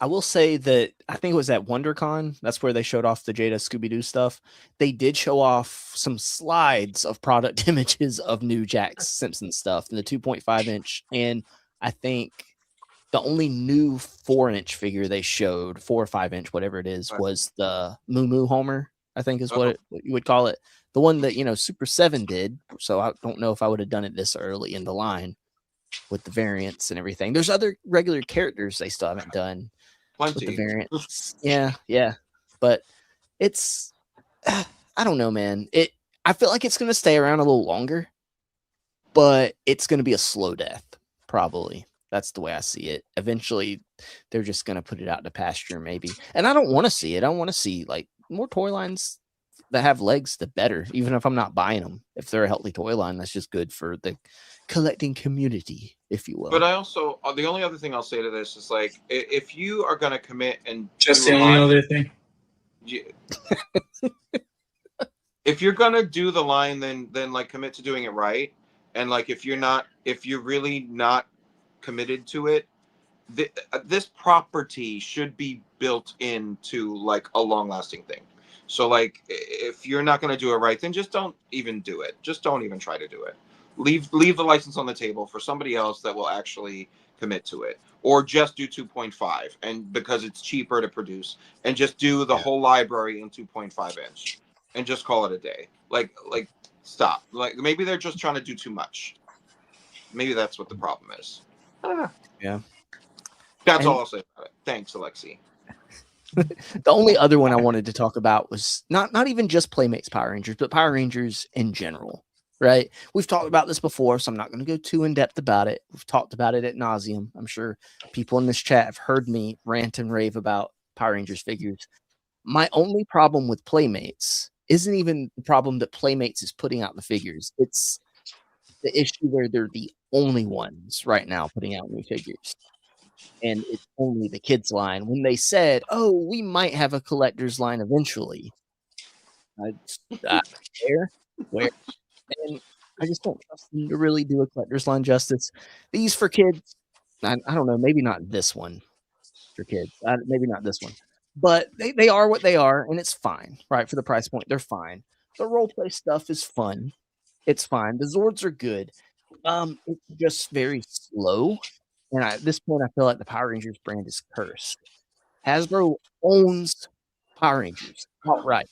I will say that I think it was at WonderCon. That's where they showed off the Jada Scooby-Doo stuff. They did show off some slides of product images of new Jack Simpson stuff in the 2.5 inch. And I think the only new 4-inch figure they showed, 4 or 5 inch, whatever it is, was the Moo Moo Homer, I think is what you would call it. The one that, Super 7 did. So I don't know if I would have done it this early in the line. with the variants and everything. There's other regular characters they still haven't done with the Plenty. variants. Yeah, but it's I don't know, man. I feel like it's going to stay around a little longer, but it's going to be a slow death, probably. That's the way I see it. Eventually, they're just going to put it out to pasture, maybe. And I don't want to see it. I want to see like more toy lines that have legs, the better. Even if I'm not buying them, if they're a healthy toy line, that's just good for the collecting community, if you will. But I also, the only other thing I'll say to this is like, if you are going to commit and Just do the a only line, other thing. if you're gonna do the line, then like commit to doing it right. And like if you're really not committed to it, this property should be built into like a long-lasting thing. So like if you're not gonna do it right, then just don't even do it. Just don't even try to do it. Leave the license on the table for somebody else that will actually commit to it, or just do 2.5, and because it's cheaper to produce, and just do the whole library in 2.5 inch and just call it a day. Like stop. Like maybe they're just trying to do too much. Maybe that's what the problem is. Yeah. That's all I'll say about it. Thanks, Alexi. The only other one I wanted to talk about was not even just Playmates Power Rangers, but Power Rangers in general, right? We've talked about this before, so I'm not going to go too in depth about it. We've talked about it at nauseum. I'm sure people in this chat have heard me rant and rave about Power Rangers figures. My only problem with Playmates isn't even the problem that Playmates is putting out the figures. It's the issue where they're the only ones right now putting out new figures. And it's only the kids line. When they said, "Oh, we might have a collector's line eventually," where, and I just don't trust them to really do a collector's line justice. These for kids, I don't know, maybe not this one for kids, maybe not this one, but they are what they are, and it's fine, right? For the price point, they're fine. The role play stuff is fun. It's fine. The Zords are good. It's just very slow. And at this point, I feel like the Power Rangers brand is cursed. Hasbro owns Power Rangers outright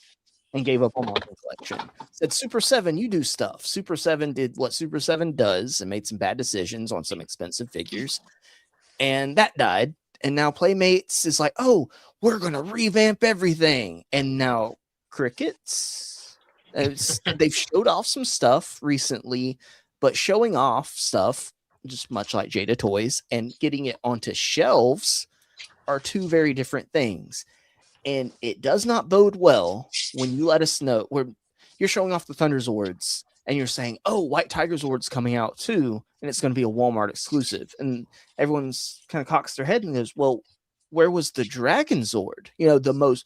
and gave up on Marvel Collection. Said, Super 7, you do stuff. Super 7 did what Super 7 does and made some bad decisions on some expensive figures. And that died. And now Playmates is like, oh, we're going to revamp everything. And now crickets. They've showed off some stuff recently, but showing off stuff, just much like Jada Toys, and getting it onto shelves are two very different things. And it does not bode well when you let us know where you're showing off the Thunder Zords and you're saying, oh, White Tiger Zord's coming out too, and it's going to be a Walmart exclusive. And everyone's kind of cocks their head and goes, well, where was the Dragon Zord? You know, the most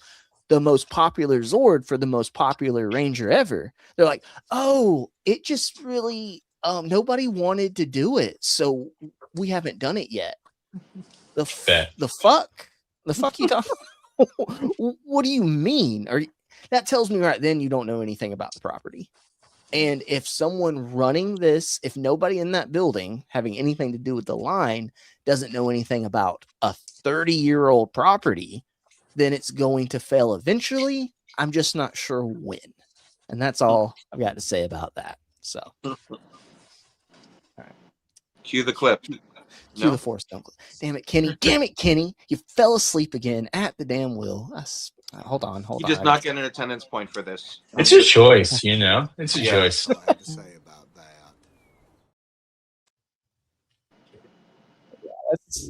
popular Zord for the most popular Ranger ever. They're like, oh, it just really nobody wanted to do it, so we haven't done it yet. The fuck you talking? What do you mean? That tells me right then you don't know anything about the property. And if someone running this, if nobody in that building having anything to do with the line doesn't know anything about a 30-year-old property, then it's going to fail eventually. I'm just not sure when. And that's all I've got to say about that. So, all right. Cue the clip. Cue the Force Gump clip. Damn it, Kenny. Damn it, Kenny. You fell asleep again at the damn wheel. Hold on. You just not get an attendance point for this. It's a choice, you know? It's a choice.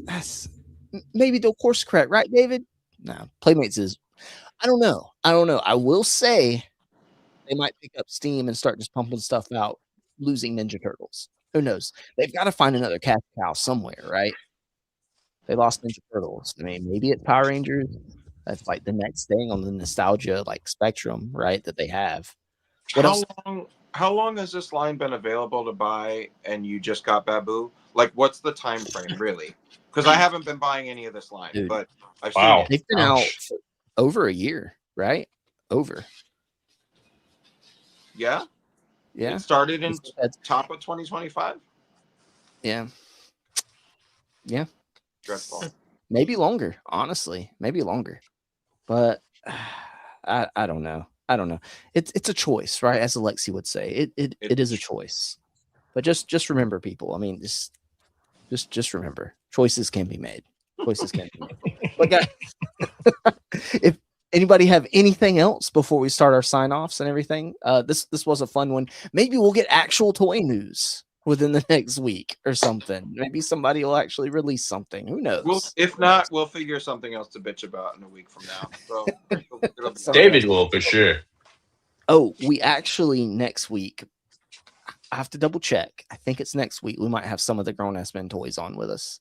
That's maybe the course correct, right, David? No, Playmates is. I don't know. I will say they might pick up steam and start just pumping stuff out, losing Ninja Turtles. Who knows? They've got to find another cash cow somewhere, right? They lost Ninja Turtles. I mean, maybe it's Power Rangers. That's like the next thing on the nostalgia like spectrum, right? That they have. How long has this line been available to buy, and you just got Babu? Like, what's the time frame, really? Because I haven't been buying any of this line, but I've seen it. They've been out for over a year, right? Over. Yeah. Yeah. It started in top of 2025. Yeah. Yeah. Dreadful. Maybe longer, honestly. Maybe longer. But I don't know. I don't know. It's a choice, right? As Alexi would say. It is a choice. But just remember, people. I mean, Just remember, choices can be made. Choices can be made. But guys, if anybody have anything else before we start our sign-offs and everything, this was a fun one. Maybe we'll get actual toy news within the next week or something. Maybe somebody will actually release something. Who knows? If not, we'll figure something else to bitch about in a week from now. So it'll be David will for sure. Oh, we actually next week, I have to double check. I think it's next week. We might have some of the Grown Ass Men toys on with us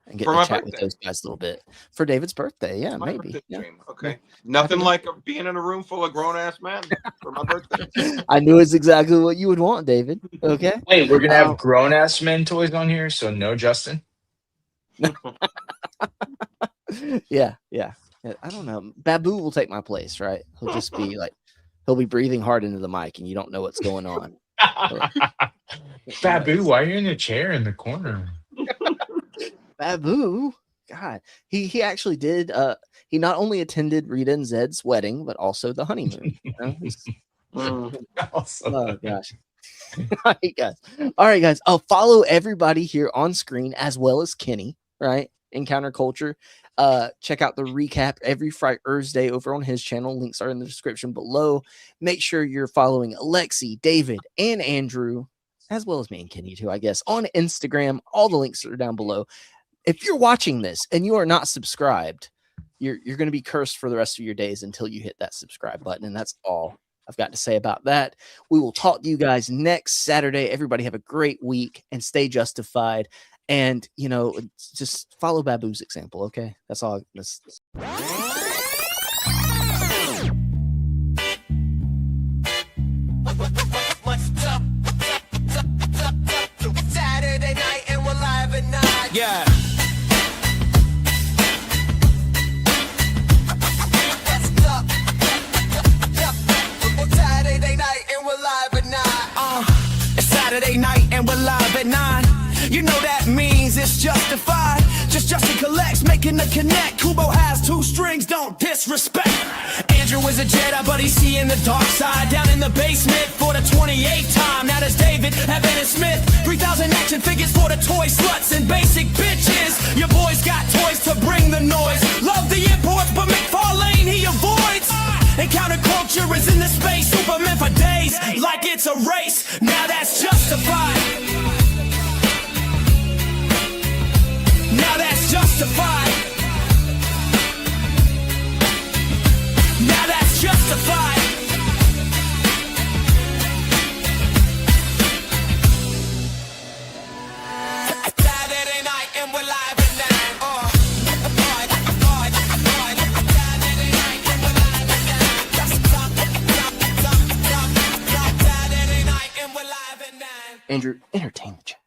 and get For to my chat birthday. with those guys a little bit for David's birthday. Yeah, My maybe. birthday Yeah. stream. Okay. Nothing like being in a room full of grown ass men for my birthday. I knew it's exactly what you would want, David. Okay. Wait, we're gonna have grown ass men toys on here, so no Justin. Yeah. I don't know. Babu will take my place, right? He'll just be like, he'll be breathing hard into the mic, and you don't know what's going on. Babu, why are you in a chair in the corner? Babu, God, he actually did. He not only attended Rita and Zed's wedding, but also the honeymoon. You know? Oh gosh. All right, guys. I'll follow everybody here on screen as well as Kenny, right? Encounter Culture. Check out the recap every Thursday over on his channel. Links are in the description below. Make sure you're following Alexi, David, and Andrew, as well as me and Kenny too, I guess, on Instagram. All the links are down below. If you're watching this and you are not subscribed, you're going to be cursed for the rest of your days until you hit that subscribe button. And that's all I've got to say about that. We will talk to you guys next Saturday. Everybody have a great week and stay justified. And, you know, just follow Babu's example, okay? That's all. Saturday night and we're live at 9. Yeah. Saturday night and we're live at 9. It's Saturday night and we're live at 9. You know that means it's justified. Just Justin collects, making the connect. Kubo has 2 strings, don't disrespect. Andrew is a Jedi, but he's seeing the dark side. Down in the basement for the 28th time. Now there's David, Evan, and Smith. 3,000 action figures for the toy sluts and basic bitches. Your boys got toys to bring the noise. Love the imports, but McFarlane he avoids. Encounter Culture is in the space. Superman for days, like it's a race. Now that's justified. Now that's justified. Now that's justified. Saturday night and we're live at 9. Saturday night and we're live at 9. Saturday night and we're live at 9. Andrew, entertain the chat.